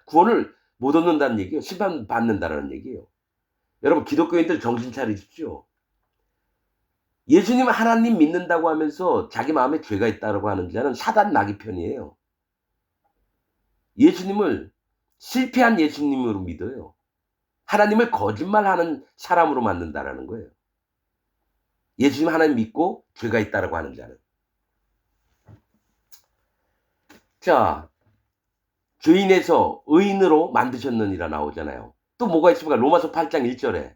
구원을 못 얻는다는 얘기예요. 심판 받는다는 얘기예요. 여러분, 기독교인들 정신 차리십시오. 예수님 하나님 믿는다고 하면서 자기 마음에 죄가 있다고 하는 자는 사단 마귀 편이에요. 예수님을 실패한 예수님으로 믿어요. 하나님을 거짓말하는 사람으로 만든다라는 거예요. 예수님 하나님 믿고 죄가 있다라고 하는 자는. 자, 죄인에서 의인으로 만드셨느니라 나오잖아요. 또 뭐가 있습니까? 로마서 8장 1절에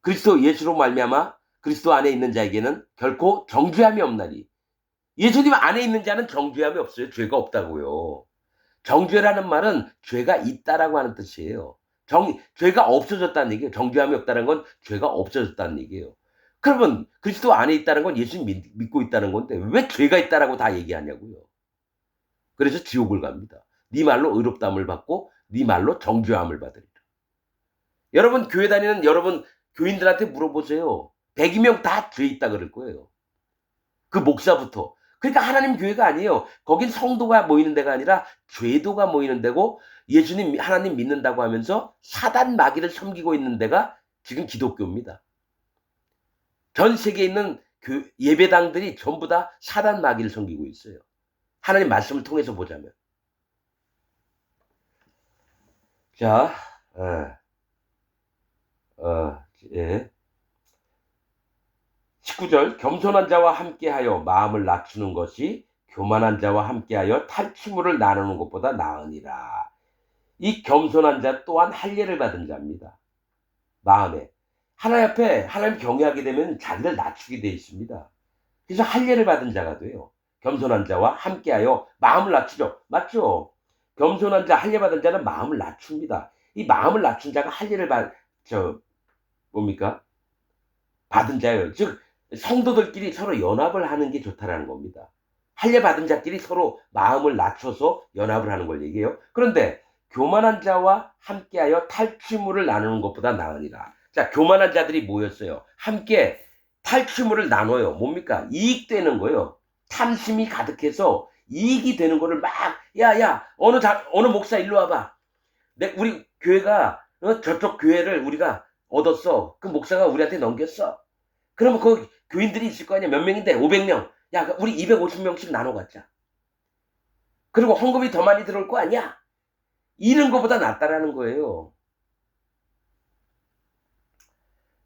그리스도 예수로 말미암아 그리스도 안에 있는 자에게는 결코 정죄함이 없나니. 예수님 안에 있는 자는 정죄함이 없어요. 죄가 없다고요. 정죄라는 말은 죄가 있다라고 하는 뜻이에요. 죄가 없어졌다는 얘기예요. 정죄함이 없다는 건 죄가 없어졌다는 얘기예요. 그러면 그리스도 안에 있다는 건 예수님 믿고 있다는 건데 왜 죄가 있다라고 다 얘기하냐고요. 그래서 지옥을 갑니다. 네 말로 의롭다함을 받고 네 말로 정죄함을 받으리라. 여러분, 교회 다니는 여러분 교인들한테 물어보세요. 100명 다 죄 있다 그럴 거예요. 그 목사부터. 그러니까 하나님 교회가 아니에요. 거긴 성도가 모이는 데가 아니라 죄도가 모이는 데고, 예수님 하나님 믿는다고 하면서 사단 마귀를 섬기고 있는 데가 지금 기독교입니다. 전 세계에 있는 예배당들이 전부 다 사단 마귀를 섬기고 있어요. 하나님 말씀을 통해서 보자면. 자, 예. 19절, 겸손한 자와 함께하여 마음을 낮추는 것이 교만한 자와 함께하여 탈취물을 나누는 것보다 나으니라. 이 겸손한 자 또한 할례를 받은 자입니다. 마음에. 하나님 앞에 하나님 경외하게 되면 자기를 낮추게 되어 있습니다. 그래서 할례를 받은 자가 돼요. 겸손한 자와 함께하여 마음을 낮추죠. 맞죠? 겸손한 자, 할례 받은 자는 마음을 낮춥니다. 이 마음을 낮춘 자가 할례를 뭡니까? 받은 자예요. 즉 성도들끼리 서로 연합을 하는 게 좋다라는 겁니다. 할례 받은 자끼리 서로 마음을 낮춰서 연합을 하는 걸 얘기해요. 그런데 교만한 자와 함께하여 탈취물을 나누는 것보다 나으니라. 자, 교만한 자들이 모였어요. 함께 탈취물을 나눠요. 뭡니까? 이익되는 거예요. 탐심이 가득해서 이익이 되는 거를 막, 야, 어느 목사 일로 와봐. 우리 교회가, 저쪽 교회를 우리가 얻었어. 그 목사가 우리한테 넘겼어. 그러면 그 교인들이 있을 거 아니야. 몇 명인데? 500명. 야, 우리 250명씩 나눠 갖자. 그리고 헌금이 더 많이 들어올 거 아니야. 이런 거보다 낫다라는 거예요.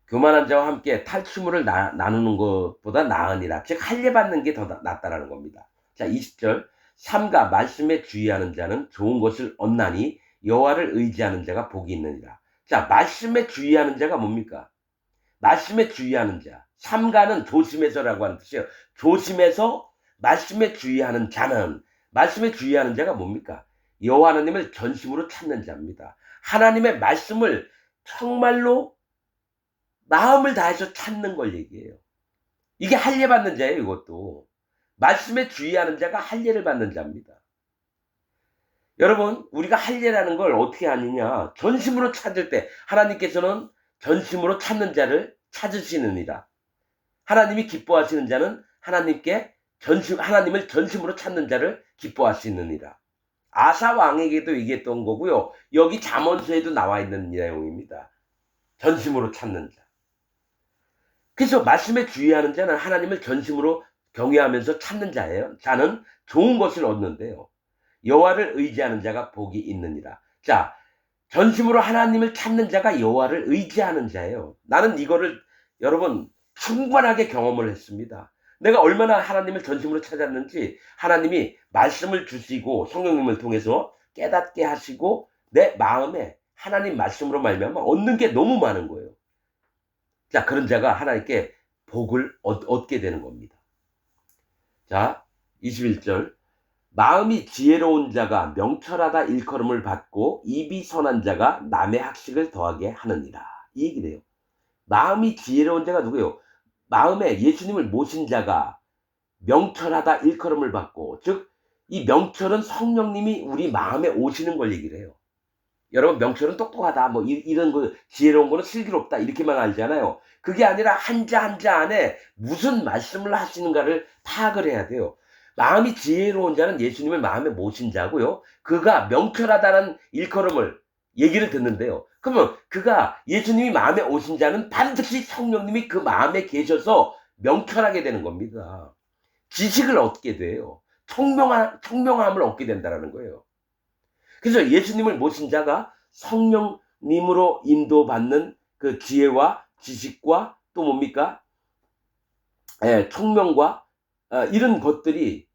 교만한 자와 함께 탈취물을 나누는 것보다 나으니라. 즉 할례 받는 게 더 낫다라는 겁니다. 자, 20절. 삼가 말씀에 주의하는 자는 좋은 것을 얻나니 여호와를 의지하는 자가 복이 있느니라. 자, 말씀에 주의하는 자가 뭡니까? 말씀에 주의하는 자. 삼가는 조심해서라고 하는 뜻이에요. 조심해서 말씀에 주의하는 자는, 말씀에 주의하는 자가 뭡니까? 여호와 하나님을 전심으로 찾는 자입니다. 하나님의 말씀을 정말로 마음을 다해서 찾는 걸 얘기해요. 이게 할례 받는 자예요. 이것도 말씀에 주의하는 자가 할례를 받는 자입니다. 여러분, 우리가 할례라는 걸 어떻게 하느냐? 전심으로 찾을 때 하나님께서는 전심으로 찾는 자를 찾으시느니라. 하나님이 기뻐하시는 자는 하나님을 전심으로 찾는 자를 기뻐하시느니라. 아사 왕에게도 얘기했던 거고요. 여기 잠언서에도 나와 있는 내용입니다. 전심으로 찾는 자. 그래서 말씀에 주의하는 자는 하나님을 전심으로 경외하면서 찾는 자예요. 자는 좋은 것을 얻는데요. 여호와를 의지하는 자가 복이 있느니라. 자, 전심으로 하나님을 찾는 자가 여호와를 의지하는 자예요. 나는 이거를 여러분 충분하게 경험을 했습니다. 내가 얼마나 하나님을 전심으로 찾았는지 하나님이 말씀을 주시고 성령님을 통해서 깨닫게 하시고 내 마음에 하나님 말씀으로 말미암아 얻는 게 너무 많은 거예요. 자, 그런 자가 하나님께 복을 얻게 되는 겁니다. 자, 21절. 마음이 지혜로운 자가 명철하다 일컬음을 받고 입이 선한 자가 남의 학식을 더하게 하느니라. 이 얘기래요. 마음이 지혜로운 자가 누구예요? 마음에 예수님을 모신 자가 명철하다 일컬음을 받고, 즉 이 명철은 성령님이 우리 마음에 오시는 걸 얘기를 해요. 여러분, 명철은 똑똑하다, 뭐 이런 거, 지혜로운 거는 슬기롭다, 이렇게만 알잖아요. 그게 아니라 한자 한자 안에 무슨 말씀을 하시는가를 파악을 해야 돼요. 마음이 지혜로운 자는 예수님을 마음에 모신 자고요, 그가 명철하다는 일컬음을 얘기를 듣는데요. 그러면 그가 예수님이 마음에 오신 자는 반드시 성령님이 그 마음에 계셔서 명철하게 되는 겁니다. 지식을 얻게 돼요. 청명함을 얻게 된다는 거예요. 그래서 예수님을 모신 자가 성령님으로 인도받는 그 지혜와 지식과 또 뭡니까? 총명과 이런 것들이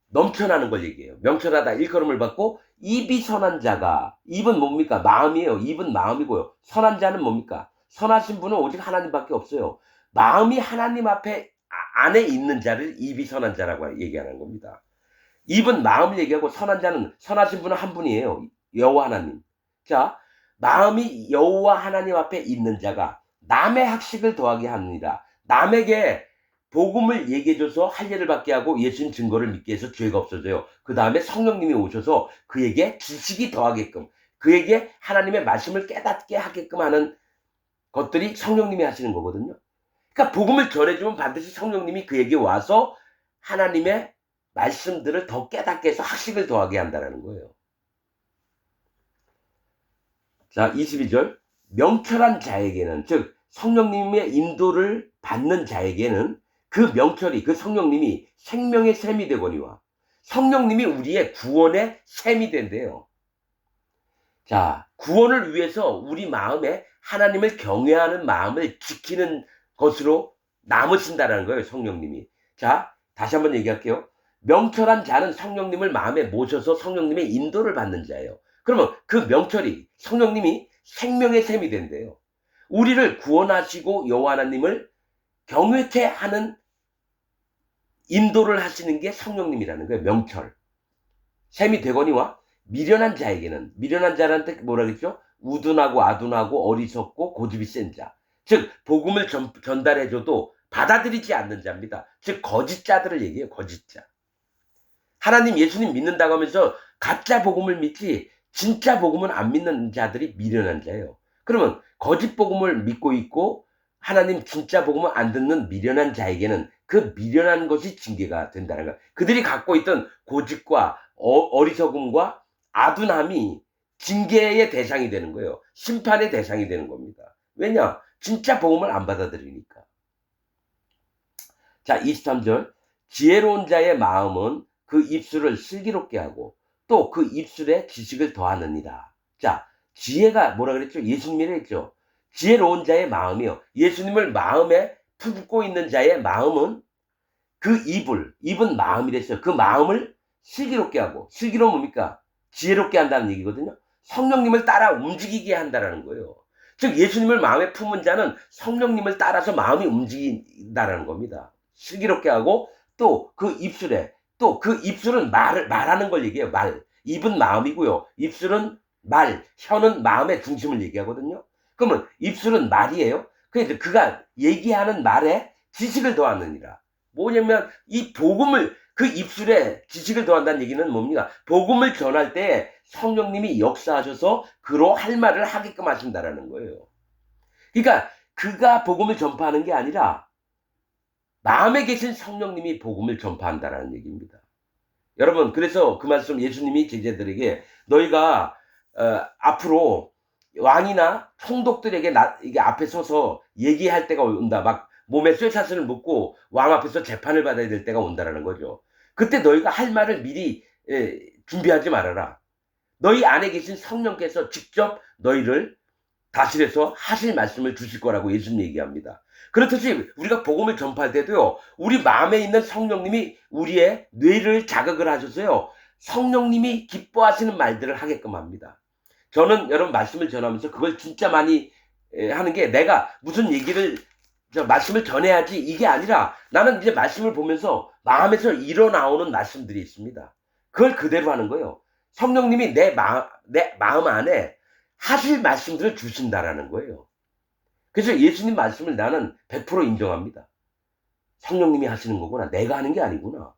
넘쳐나는 걸 얘기해요. 명철하다 일컬음을 받고 입이 선한 자가, 입은 뭡니까? 마음이에요. 입은 마음이고요. 선한 자는 뭡니까? 선하신 분은 오직 하나님밖에 없어요. 마음이 하나님 앞에 안에 있는 자를 입이 선한 자라고 얘기하는 겁니다. 입은 마음을 얘기하고 선하신 분은 한 분이에요. 여호와 하나님. 자, 마음이 여호와 하나님 앞에 있는 자가 남의 학식을 더하게 합니다. 남에게 복음을 얘기해줘서 할례를 받게 하고 예수님 증거를 믿게 해서 죄가 없어져요. 그 다음에 성령님이 오셔서 그에게 지식이 더하게끔, 그에게 하나님의 말씀을 깨닫게 하게끔 하는 것들이 성령님이 하시는 거거든요. 그러니까 복음을 전해주면 반드시 성령님이 그에게 와서 하나님의 말씀들을 더 깨닫게 해서 학식을 더하게 한다는 거예요. 자, 22절. 명철한 자에게는, 즉 성령님의 인도를 받는 자에게는 그 명철이, 그 성령님이 생명의 샘이 되거니와, 성령님이 우리의 구원의 샘이 된대요. 자, 구원을 위해서 우리 마음에 하나님을 경외하는 마음을 지키는 것으로 남으신다는 거예요, 성령님이. 자, 다시 한번 얘기할게요. 명철한 자는 성령님을 마음에 모셔서 성령님의 인도를 받는 자예요. 그러면 그 명철이, 성령님이 생명의 샘이 된대요. 우리를 구원하시고 여호와 하나님을 경외케 하는 인도를 하시는 게 성령님이라는 거예요. 명철. 샘이 되거니와, 미련한 자에게는, 미련한 자라는 뜻 뭐라 그랬죠? 우둔하고 아둔하고 어리석고 고집이 센 자. 즉 복음을 전달해줘도 받아들이지 않는 자입니다. 즉 거짓자들을 얘기해요. 거짓자. 하나님 예수님 믿는다고 하면서 가짜 복음을 믿지 진짜 복음은 안 믿는 자들이 미련한 자예요. 그러면 거짓 복음을 믿고 있고 하나님 진짜 복음을 안 듣는 미련한 자에게는 그 미련한 것이 징계가 된다는 거예요. 그들이 갖고 있던 고집과 어리석음과 아둔함이 징계의 대상이 되는 거예요. 심판의 대상이 되는 겁니다. 왜냐? 진짜 복음을 안 받아들이니까. 자, 23절. 지혜로운 자의 마음은 그 입술을 슬기롭게 하고 또 그 입술에 지식을 더하느니라. 자, 지혜가 뭐라 그랬죠? 예수님이라 했죠. 지혜로운 자의 마음이요. 예수님을 마음에 품고 있는 자의 마음은 그 입은 마음이랬어요. 그 마음을 슬기롭게 하고, 슬기로운 뭡니까? 지혜롭게 한다는 얘기거든요. 성령님을 따라 움직이게 한다는 거예요. 즉 예수님을 마음에 품은 자는 성령님을 따라서 마음이 움직인다는 겁니다. 슬기롭게 하고 또 그 입술에, 또 그 입술은 말하는 걸 얘기해요. 말. 입은 마음이고요. 입술은 말, 혀는 마음의 중심을 얘기하거든요. 그러면 입술은 말이에요. 그래서 그가 얘기하는 말에 지식을 더하느니라. 뭐냐면 이 복음을, 그 입술에 지식을 더한다는 얘기는 뭡니까? 복음을 전할 때 성령님이 역사하셔서 그로 할 말을 하게끔 하신다라는 거예요. 그러니까 그가 복음을 전파하는 게 아니라 마음에 계신 성령님이 복음을 전파한다라는 얘기입니다. 여러분, 그래서 그 말씀 예수님이 제자들에게 너희가 앞으로 왕이나 총독들에게 이게 앞에 서서 얘기할 때가 온다. 막 몸에 쇠사슬을 묶고 왕 앞에서 재판을 받아야 될 때가 온다라는 거죠. 그때 너희가 할 말을 미리 준비하지 말아라. 너희 안에 계신 성령께서 직접 너희를 다스려서 하실 말씀을 주실 거라고 예수님 얘기합니다. 그렇듯이 우리가 복음을 전파할 때도요, 우리 마음에 있는 성령님이 우리의 뇌를 자극을 하셔서요, 성령님이 기뻐하시는 말들을 하게끔 합니다. 저는 여러분 말씀을 전하면서 그걸 진짜 많이 하는 게, 내가 무슨 얘기를 말씀을 전해야지 이게 아니라, 나는 이제 말씀을 보면서 마음에서 일어나오는 말씀들이 있습니다. 그걸 그대로 하는 거예요. 성령님이 내 마음 안에 하실 말씀들을 주신다라는 거예요. 그래서 예수님 말씀을 나는 100% 인정합니다. 성령님이 하시는 거구나. 내가 하는 게 아니구나.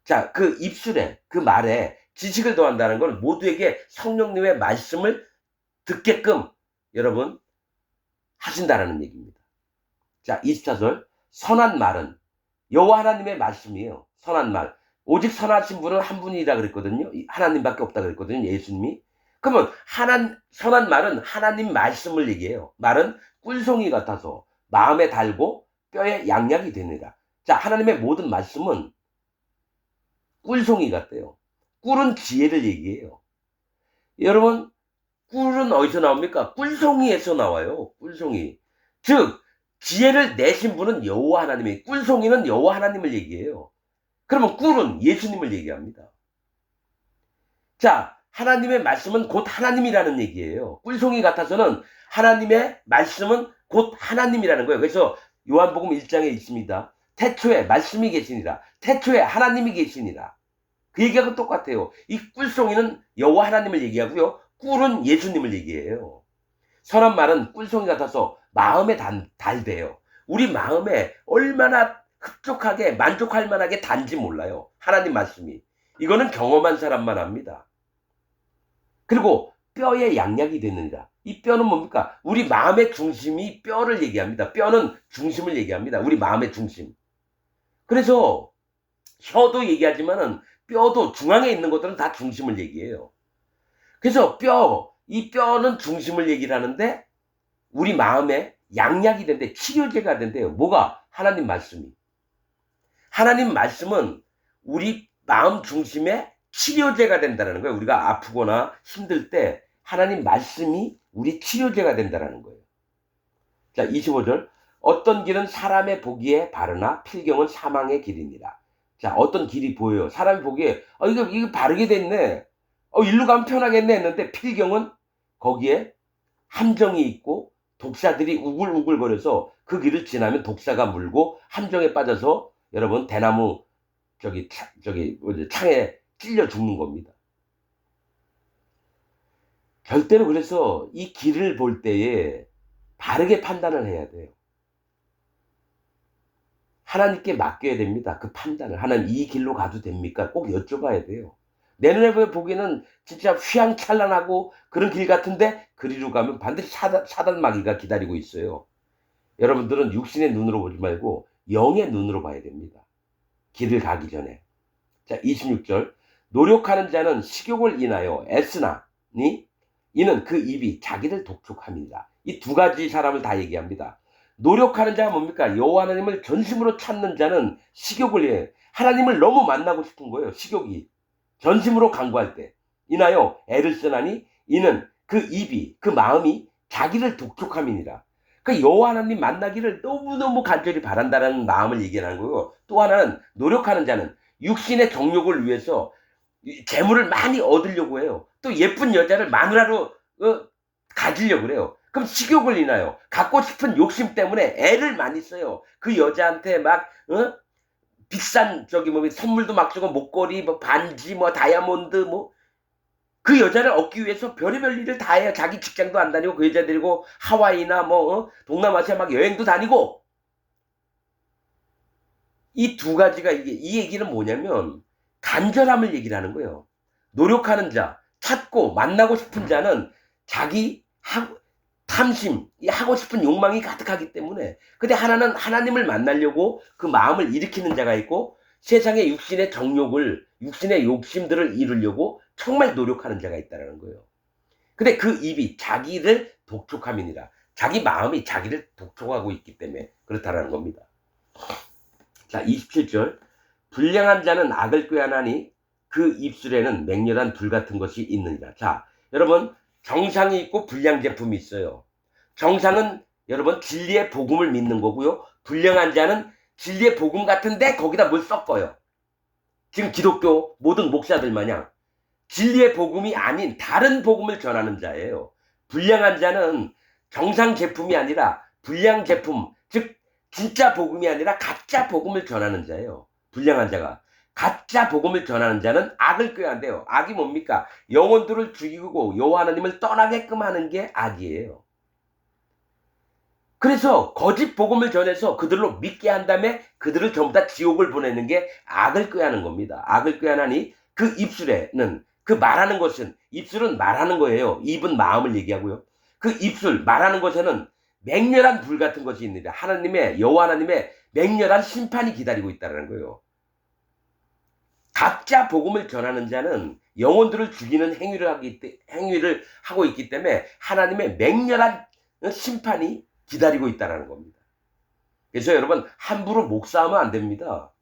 자, 그 입술에, 그 말에 지식을 더한다는 건 모두에게 성령님의 말씀을 듣게끔 여러분 하신다라는 얘기입니다. 자, 24절. 선한 말은 여호와 하나님의 말씀이에요. 선한 말. 오직 선하신 분은 한 분이라 그랬거든요. 하나님밖에 없다 그랬거든요. 예수님이. 그러면 선한 말은 하나님 말씀을 얘기해요. 말은 꿀송이 같아서 마음에 달고 뼈에 양약이 되느라. 자, 하나님의 모든 말씀은 꿀송이 같대요. 꿀은 지혜를 얘기해요. 여러분, 꿀은 어디서 나옵니까? 꿀송이에서 나와요. 꿀송이. 즉 지혜를 내신 분은 여호와 하나님이, 꿀송이는 여호와 하나님을 얘기해요. 그러면 꿀은 예수님을 얘기합니다. 자, 하나님의 말씀은 곧 하나님이라는 얘기예요. 꿀송이 같아서는 하나님의 말씀은 곧 하나님이라는 거예요. 그래서 요한복음 1장에 있습니다. 태초에 말씀이 계시니라. 태초에 하나님이 계시니라. 그 얘기하고 똑같아요. 이 꿀송이는 여호와 하나님을 얘기하고요. 꿀은 예수님을 얘기해요. 선한 말은 꿀송이 같아서 마음에 달대요. 우리 마음에 얼마나 흡족하게 만족할 만하게 단지 몰라요. 하나님 말씀이. 이거는 경험한 사람만 합니다. 그리고 뼈에 양약이 되느니라. 이 뼈는 뭡니까? 우리 마음의 중심이 뼈를 얘기합니다. 뼈는 중심을 얘기합니다. 우리 마음의 중심. 그래서 혀도 얘기하지만은 뼈도 중앙에 있는 것들은 다 중심을 얘기해요. 그래서 이 뼈는 중심을 얘기를 하는데 우리 마음에 양약이 된대, 치료제가 된대요. 뭐가? 하나님 말씀이. 하나님 말씀은 우리 마음 중심에 치료제가 된다는 거예요. 우리가 아프거나 힘들 때 하나님 말씀이 우리 치료제가 된다는 거예요. 자, 25절. 어떤 길은 사람의 보기에 바르나 필경은 사망의 길이니라. 자, 어떤 길이 보여요. 사람이 보기에 이거 바르게 됐네. 일로 가면 편하겠네 했는데 필경은 거기에 함정이 있고 독사들이 우글우글거려서 그 길을 지나면 독사가 물고 함정에 빠져서 여러분 대나무 창에 찔려 죽는 겁니다. 절대로 그래서 이 길을 볼 때에 바르게 판단을 해야 돼요. 하나님께 맡겨야 됩니다. 그 판단을. 하나님 이 길로 가도 됩니까? 꼭 여쭤봐야 돼요. 내 눈에 보기에는 진짜 휘황찬란하고 그런 길 같은데 그리로 가면 반드시 사단마귀가 기다리고 있어요. 여러분들은 육신의 눈으로 보지 말고 영의 눈으로 봐야 됩니다. 길을 가기 전에. 자, 26절. 노력하는 자는 식욕을 인하여 애쓰나니 이는 그 입이 자기를 독촉함이니라. 이 두 가지 사람을 다 얘기합니다. 노력하는 자가 뭡니까? 여호와 하나님을 전심으로 찾는 자는 식욕을 해. 하나님을 너무 만나고 싶은 거예요. 식욕이. 전심으로 간구할 때. 인하여 애를 쓰나니 이는 그 입이, 그 마음이 자기를 독촉함이니라. 그러니까 여호와 하나님 만나기를 너무너무 간절히 바란다는 마음을 얘기하는 거고, 또 하나는 노력하는 자는 육신의 정욕을 위해서 재물을 많이 얻으려고 해요. 또 예쁜 여자를 마누라로 가지려고 그래요. 그럼 식욕을 인하여 갖고 싶은 욕심 때문에 애를 많이 써요. 그 여자한테 막 비싼 선물도 막 주고 목걸이, 반지, 다이아몬드 그 여자를 얻기 위해서 별의별 일을 다 해요. 자기 직장도 안 다니고 그 여자 데리고 하와이나 동남아시아 막 여행도 다니고. 이 두 가지가 이 얘기는 뭐냐면 간절함을 얘기를 하는 거예요. 노력하는 자, 찾고 만나고 싶은 자는 자기 탐심, 하고 싶은 욕망이 가득하기 때문에. 근데 하나는 하나님을 만나려고 그 마음을 일으키는 자가 있고, 세상의 육신의 정욕을, 육신의 욕심들을 이루려고 정말 노력하는 자가 있다는 거예요. 근데 그 입이 자기를 독촉함이니라. 자기 마음이 자기를 독촉하고 있기 때문에 그렇다라는 겁니다. 자, 27절. 불량한 자는 악을 꾀하나니 그 입술에는 맹렬한 불 같은 것이 있느니라. 자, 여러분, 정상이 있고 불량 제품이 있어요. 정상은 여러분 진리의 복음을 믿는 거고요. 불량한 자는 진리의 복음 같은데 거기다 뭘 섞어요. 지금 기독교 모든 목사들 마냥 진리의 복음이 아닌 다른 복음을 전하는 자예요. 불량한 자는 정상 제품이 아니라 불량 제품, 즉 진짜 복음이 아니라 가짜 복음을 전하는 자예요. 불량한 자가. 가짜 복음을 전하는 자는 악을 꾀한대요. 악이 뭡니까? 영혼들을 죽이고 여호와 하나님을 떠나게끔 하는 게 악이에요. 그래서 거짓 복음을 전해서 그들로 믿게 한 다음에 그들을 전부 다 지옥을 보내는 게 악을 꾀하는 겁니다. 악을 꾀하나니 그 입술에는, 그 말하는 것은, 입술은 말하는 거예요. 입은 마음을 얘기하고요. 그 입술 말하는 것에는 맹렬한 불 같은 것이 있느니라. 하나님의, 여호와 하나님의 맹렬한 심판이 기다리고 있다는 거예요. 가짜 복음을 전하는 자는 영혼들을 죽이는 행위를 하고 있기 때문에 하나님의 맹렬한 심판이 기다리고 있다는 겁니다. 그래서 여러분, 함부로 목사하면 안 됩니다.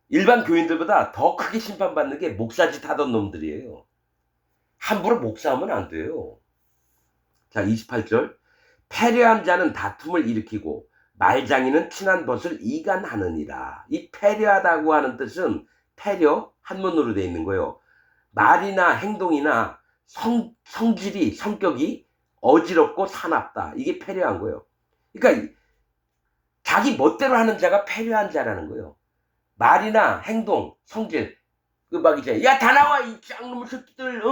일반 교인들보다 더 크게 심판받는 게 목사짓 하던 놈들이에요. 함부로 목사하면 안 돼요. 자, 28절. 패려한 자는 다툼을 일으키고 말장이는 친한 벗을 이간하느니라. 이 패려하다고 하는 뜻은 패려, 한문으로 되어 있는 거예요. 말이나 행동이나 성질이, 성격이 어지럽고 사납다. 이게 패려한 거예요. 그러니까 자기 멋대로 하는 자가 패려한 자라는 거예요. 말이나 행동, 성질, 그 막 이제 야 다 나와 이 짱놈의 새끼들,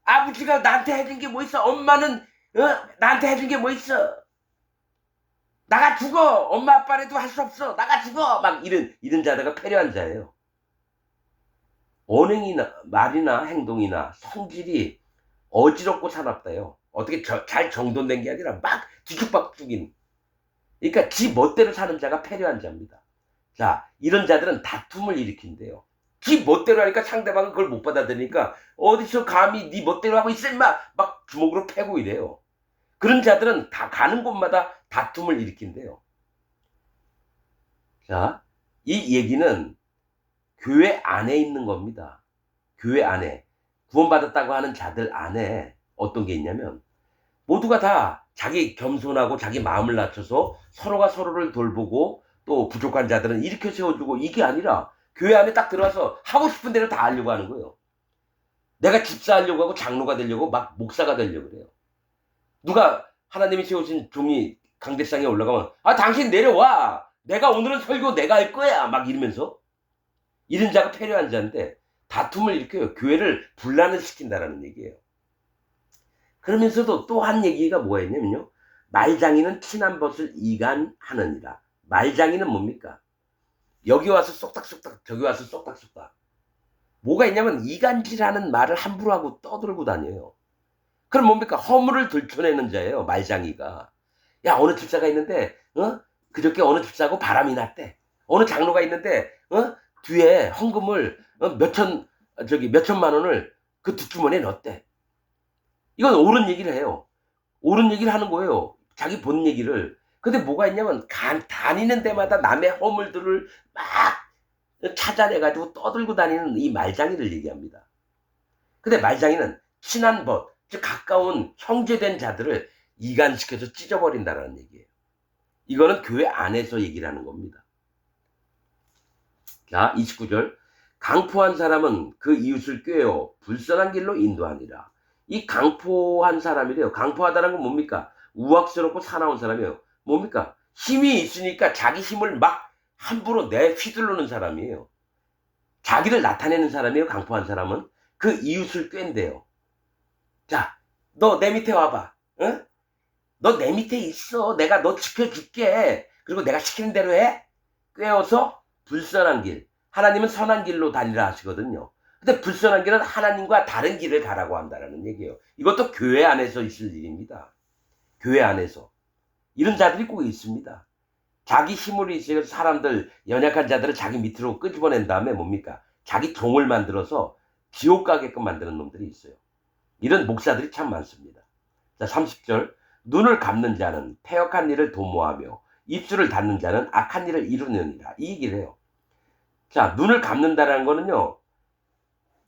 아버지가 나한테 해준 게 뭐 있어? 엄마는 나한테 해준 게 뭐 있어? 나가 죽어. 엄마 아빠라도 할 수 없어. 나가 죽어. 막 이런 자들가 패려한 자예요. 언행이나 말이나 행동이나 성질이 어지럽고 사납다요. 어떻게 잘 정돈된 게 아니라 막 뒤죽박죽인. 그러니까 지 멋대로 사는 자가 패려한 자입니다. 자, 이런 자들은 다툼을 일으킨대요. 지 멋대로 하니까 상대방은 그걸 못 받아들이니까 어디서 감히 네 멋대로 하고 있어 임마 막 주먹으로 패고 이래요. 그런 자들은 다 가는 곳마다 다툼을 일으킨대요. 자, 이 얘기는 교회 안에 있는 겁니다. 교회 안에 구원받았다고 하는 자들 안에 어떤 게 있냐면 모두가 다 자기 겸손하고 자기 마음을 낮춰서 서로가 서로를 돌보고 또 부족한 자들은 일으켜 세워주고, 이게 아니라 교회 안에 딱 들어와서 하고 싶은 대로 다 하려고 하는 거예요. 내가 집사하려고 하고 장로가 되려고 막 목사가 되려고 그래요. 누가 하나님이 세우신 종이 강대상에 올라가면 당신 내려와. 내가 오늘은 설교 내가 할 거야. 막 이러면서. 이런 자가 패려한 자인데 다툼을 일으켜요. 교회를 분란을 시킨다라는 얘기예요. 그러면서도 또 한 얘기가 뭐가 있냐면요. 말장이는 친한 벗을 이간하느니라. 말장이는 뭡니까? 여기 와서 쏙닥쏙닥 저기 와서 쏙닥쏙닥. 뭐가 있냐면 이간질하는 말을 함부로 하고 떠들고 다녀요. 그럼 뭡니까? 허물을 들춰내는 자예요. 말장이가. 야, 어느 집사가 있는데 그저께 어느 집사하고 바람이 났대. 어느 장로가 있는데 뒤에 헌금을 몇천만 원을 그 뒷주머니에 넣었대. 이건 옳은 얘기를 해요. 옳은 얘기를 하는 거예요. 자기 본 얘기를. 근데 뭐가 있냐면 다니는 데마다 남의 허물들을 막 찾아내가지고 떠들고 다니는 이 말장이를 얘기합니다. 근데 말장이는 친한 벗, 즉 가까운 형제된 자들을 이간시켜서 찢어버린다는 얘기예요. 이거는 교회 안에서 얘기를 하는 겁니다. 자, 29절. 강포한 사람은 그 이웃을 꾀어 불선한 길로 인도하니라. 이 강포한 사람이래요. 강포하다는 건 뭡니까? 우악스럽고 사나운 사람이에요. 뭡니까? 힘이 있으니까 자기 힘을 막 함부로 휘두르는 사람이에요. 자기를 나타내는 사람이에요. 강포한 사람은. 그 이웃을 꾀인데요. 자, 너 내 밑에 와봐. 응? 너 내 밑에 있어. 내가 너 지켜줄게. 그리고 내가 시키는 대로 해. 꾀어서 불선한 길. 하나님은 선한 길로 다니라 하시거든요. 근데 불선한 길은 하나님과 다른 길을 가라고 한다는 얘기예요. 이것도 교회 안에서 있을 일입니다. 교회 안에서. 이런 자들이 꼭 있습니다. 자기 힘을 있어서 사람들, 연약한 자들을 자기 밑으로 끄집어낸 다음에 뭡니까? 자기 종을 만들어서 지옥 가게끔 만드는 놈들이 있어요. 이런 목사들이 참 많습니다. 자, 30절. 눈을 감는 자는 패역한 일을 도모하며 입술을 닫는 자는 악한 일을 이루느니라. 이 얘기를 해요. 자, 눈을 감는다라는 거는요,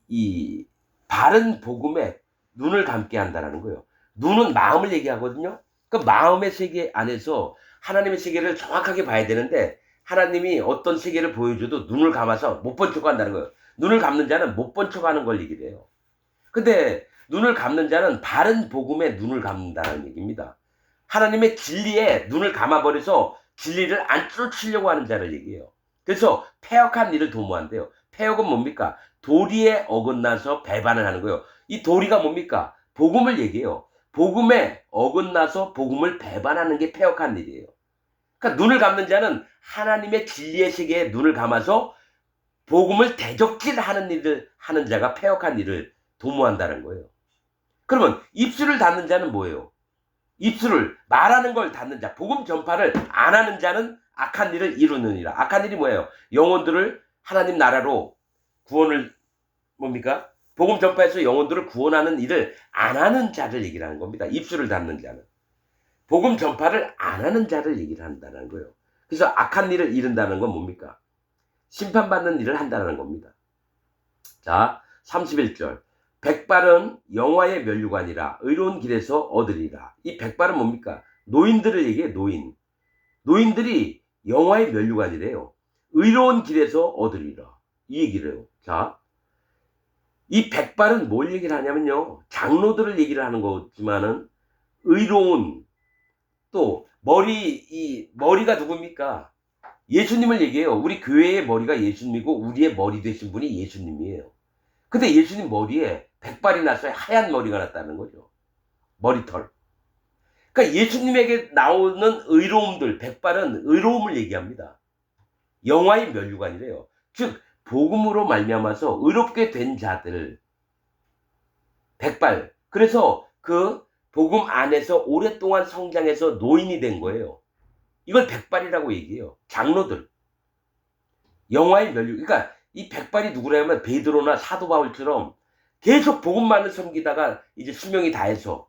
이 바른 복음에 눈을 감게 한다라는 거예요. 눈은 마음을 얘기하거든요. 그 마음의 세계 안에서 하나님의 세계를 정확하게 봐야 되는데 하나님이 어떤 세계를 보여줘도 눈을 감아서 못 본 척 한다는 거예요. 눈을 감는 자는 못 본 척 하는 걸 얘기를 해요. 근데 눈을 감는 자는 바른 복음에 눈을 감는다는 얘기입니다. 하나님의 진리에 눈을 감아버려서 진리를 안 쫓으려고 하는 자를 얘기해요. 그래서 패역한 일을 도모한대요. 패역은 뭡니까? 도리에 어긋나서 배반을 하는 거예요. 이 도리가 뭡니까? 복음을 얘기해요. 복음에 어긋나서 복음을 배반하는 게 패역한 일이에요. 그러니까 눈을 감는 자는 하나님의 진리의 세계에 눈을 감아서 복음을 대적질하는 일을 하는 자가 패역한 일을 도모한다는 거예요. 그러면 입술을 닫는 자는 뭐예요? 입술을 말하는 걸 닫는 자, 복음 전파를 안 하는 자는 악한 일을 이루느니라. 악한 일이 뭐예요? 영혼들을 하나님 나라로 구원을 뭡니까? 복음 전파에서 영혼들을 구원하는 일을 안 하는 자를 얘기를 하는 겁니다. 입술을 닫는 자는. 복음 전파를 안 하는 자를 얘기를 한다는 거예요. 그래서 악한 일을 이룬다는 건 뭡니까? 심판받는 일을 한다는 겁니다. 자, 31절. 백발은 영화의 면류관이라 의로운 길에서 얻으리라. 이 백발은 뭡니까? 노인들을 얘기해. 노인들이 영화의 면류관이래요. 의로운 길에서 얻으리라. 이 얘기를 해요. 자, 이 백발은 뭘 얘기를 하냐면요. 장로들을 얘기를 하는 거지만은 의로운, 또 머리가 누굽니까? 예수님을 얘기해요. 우리 교회의 머리가 예수님이고 우리의 머리 되신 분이 예수님이에요. 근데 예수님 머리에 백발이 났어요. 하얀 머리가 났다는 거죠. 머리털. 그러니까 예수님에게 나오는 의로움들, 백발은 의로움을 얘기합니다. 영화의 면류관이래요. 즉 복음으로 말미암아서 의롭게 된 자들, 백발. 그래서 그 복음 안에서 오랫동안 성장해서 노인이 된 거예요. 이걸 백발이라고 얘기해요. 장로들. 영화의 면류. 그러니까 이 백발이 누구냐면 베드로나 사도 바울처럼 계속 복음만을 섬기다가 이제 수명이 다해서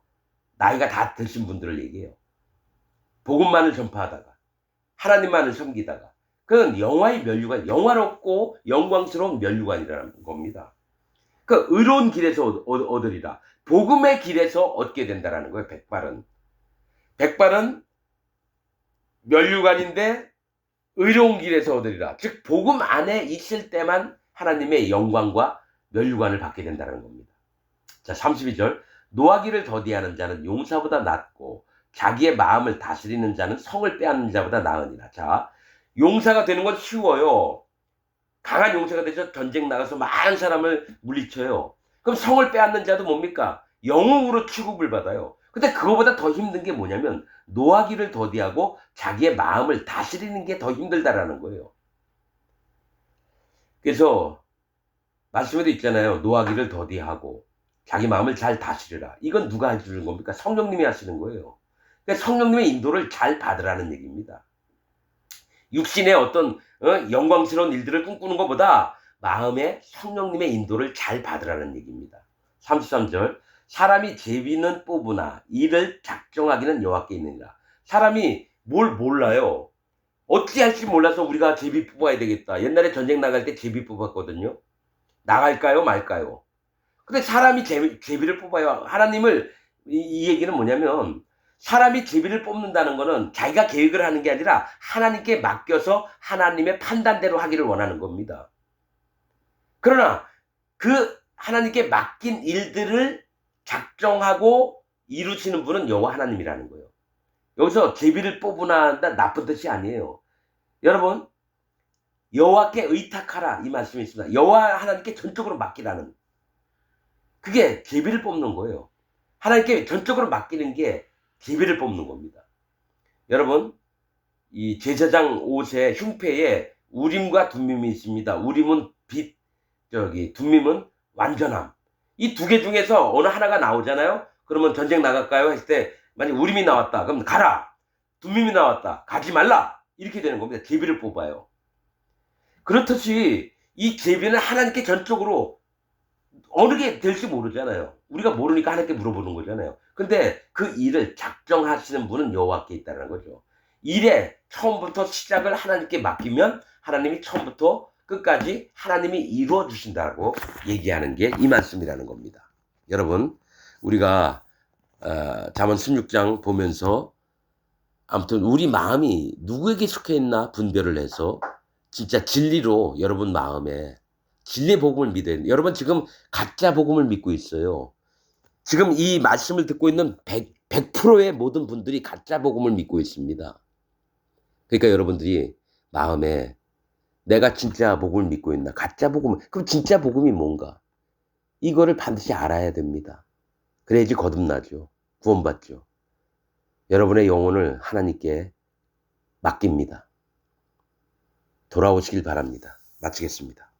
나이가 다 드신 분들을 얘기해요. 복음만을 전파하다가 하나님만을 섬기다가 그건 영화의 면류관, 영화롭고 영광스러운 면류관이라는 겁니다. 그 의로운 길에서 얻으리라. 복음의 길에서 얻게 된다라는 거예요. 백발은 면류관인데 의로운 길에서 얻으리라. 즉 복음 안에 있을 때만 하나님의 영광과 면류관을 받게 된다는 겁니다. 자, 32절. 노하기를 더디하는 자는 용사보다 낫고 자기의 마음을 다스리는 자는 성을 빼앗는 자보다 나으니라. 자, 용사가 되는 건 쉬워요. 강한 용사가 돼서 전쟁 나가서 많은 사람을 물리쳐요. 그럼 성을 빼앗는 자도 뭡니까? 영웅으로 취급을 받아요. 근데 그거보다 더 힘든 게 뭐냐면 노하기를 더디하고 자기의 마음을 다스리는 게 더 힘들다라는 거예요. 그래서 말씀에도 있잖아요. 노하기를 더디하고 자기 마음을 잘 다스리라. 이건 누가 해주는 겁니까? 성령님이 하시는 거예요. 그러니까 성령님의 인도를 잘 받으라는 얘기입니다. 육신의 어떤 영광스러운 일들을 꿈꾸는 것보다 마음의 성령님의 인도를 잘 받으라는 얘기입니다. 33절. 사람이 제비는 뽑으나 이를 작정하기는 여호와께 있느니라. 사람이 뭘 몰라요. 어찌 할지 몰라서 우리가 제비 뽑아야 되겠다. 옛날에 전쟁 나갈 때 제비 뽑았거든요. 나갈까요 말까요? 근데 사람이 제비를 뽑아요. 하나님을 이 얘기는 뭐냐면 사람이 제비를 뽑는다는 거는 자기가 계획을 하는 게 아니라 하나님께 맡겨서 하나님의 판단대로 하기를 원하는 겁니다. 그러나 그 하나님께 맡긴 일들을 작정하고 이루시는 분은 여호와 하나님이라는 거예요. 여기서 제비를 뽑으나 나쁜 뜻이 아니에요. 여러분, 여호와께 의탁하라 이 말씀이 있습니다. 여호와 하나님께 전적으로 맡기라는, 그게 제비를 뽑는 거예요. 하나님께 전적으로 맡기는 게 제비를 뽑는 겁니다. 여러분, 이 제사장 옷의 흉패에 우림과 둠밈이 있습니다. 우림은 빛, 둠밈은 완전함. 이 두 개 중에서 어느 하나가 나오잖아요. 그러면 전쟁 나갈까요? 했을 때 만약 우림이 나왔다. 그럼 가라. 둠밈이 나왔다. 가지 말라. 이렇게 되는 겁니다. 제비를 뽑아요. 그렇듯이 이 제비는 하나님께 전적으로 어느 게 될지 모르잖아요. 우리가 모르니까 하나님께 물어보는 거잖아요. 근데 그 일을 작정하시는 분은 여호와께 있다는 거죠. 일에 처음부터 시작을 하나님께 맡기면 하나님이 처음부터 끝까지 하나님이 이루어 주신다고 얘기하는 게 이 말씀이라는 겁니다. 여러분, 우리가 잠언 16장 보면서 아무튼 우리 마음이 누구에게 속해 있나 분별을 해서 진짜 진리로 여러분 마음에 진리의 복음을 믿어야 돼요. 여러분 지금 가짜 복음을 믿고 있어요. 지금 이 말씀을 듣고 있는 100%의 모든 분들이 가짜 복음을 믿고 있습니다. 그러니까 여러분들이 마음에 내가 진짜 복음을 믿고 있나 가짜 복음을, 그럼 진짜 복음이 뭔가 이거를 반드시 알아야 됩니다. 그래야지 거듭나죠. 구원받죠. 여러분의 영혼을 하나님께 맡깁니다. 돌아오시길 바랍니다. 마치겠습니다.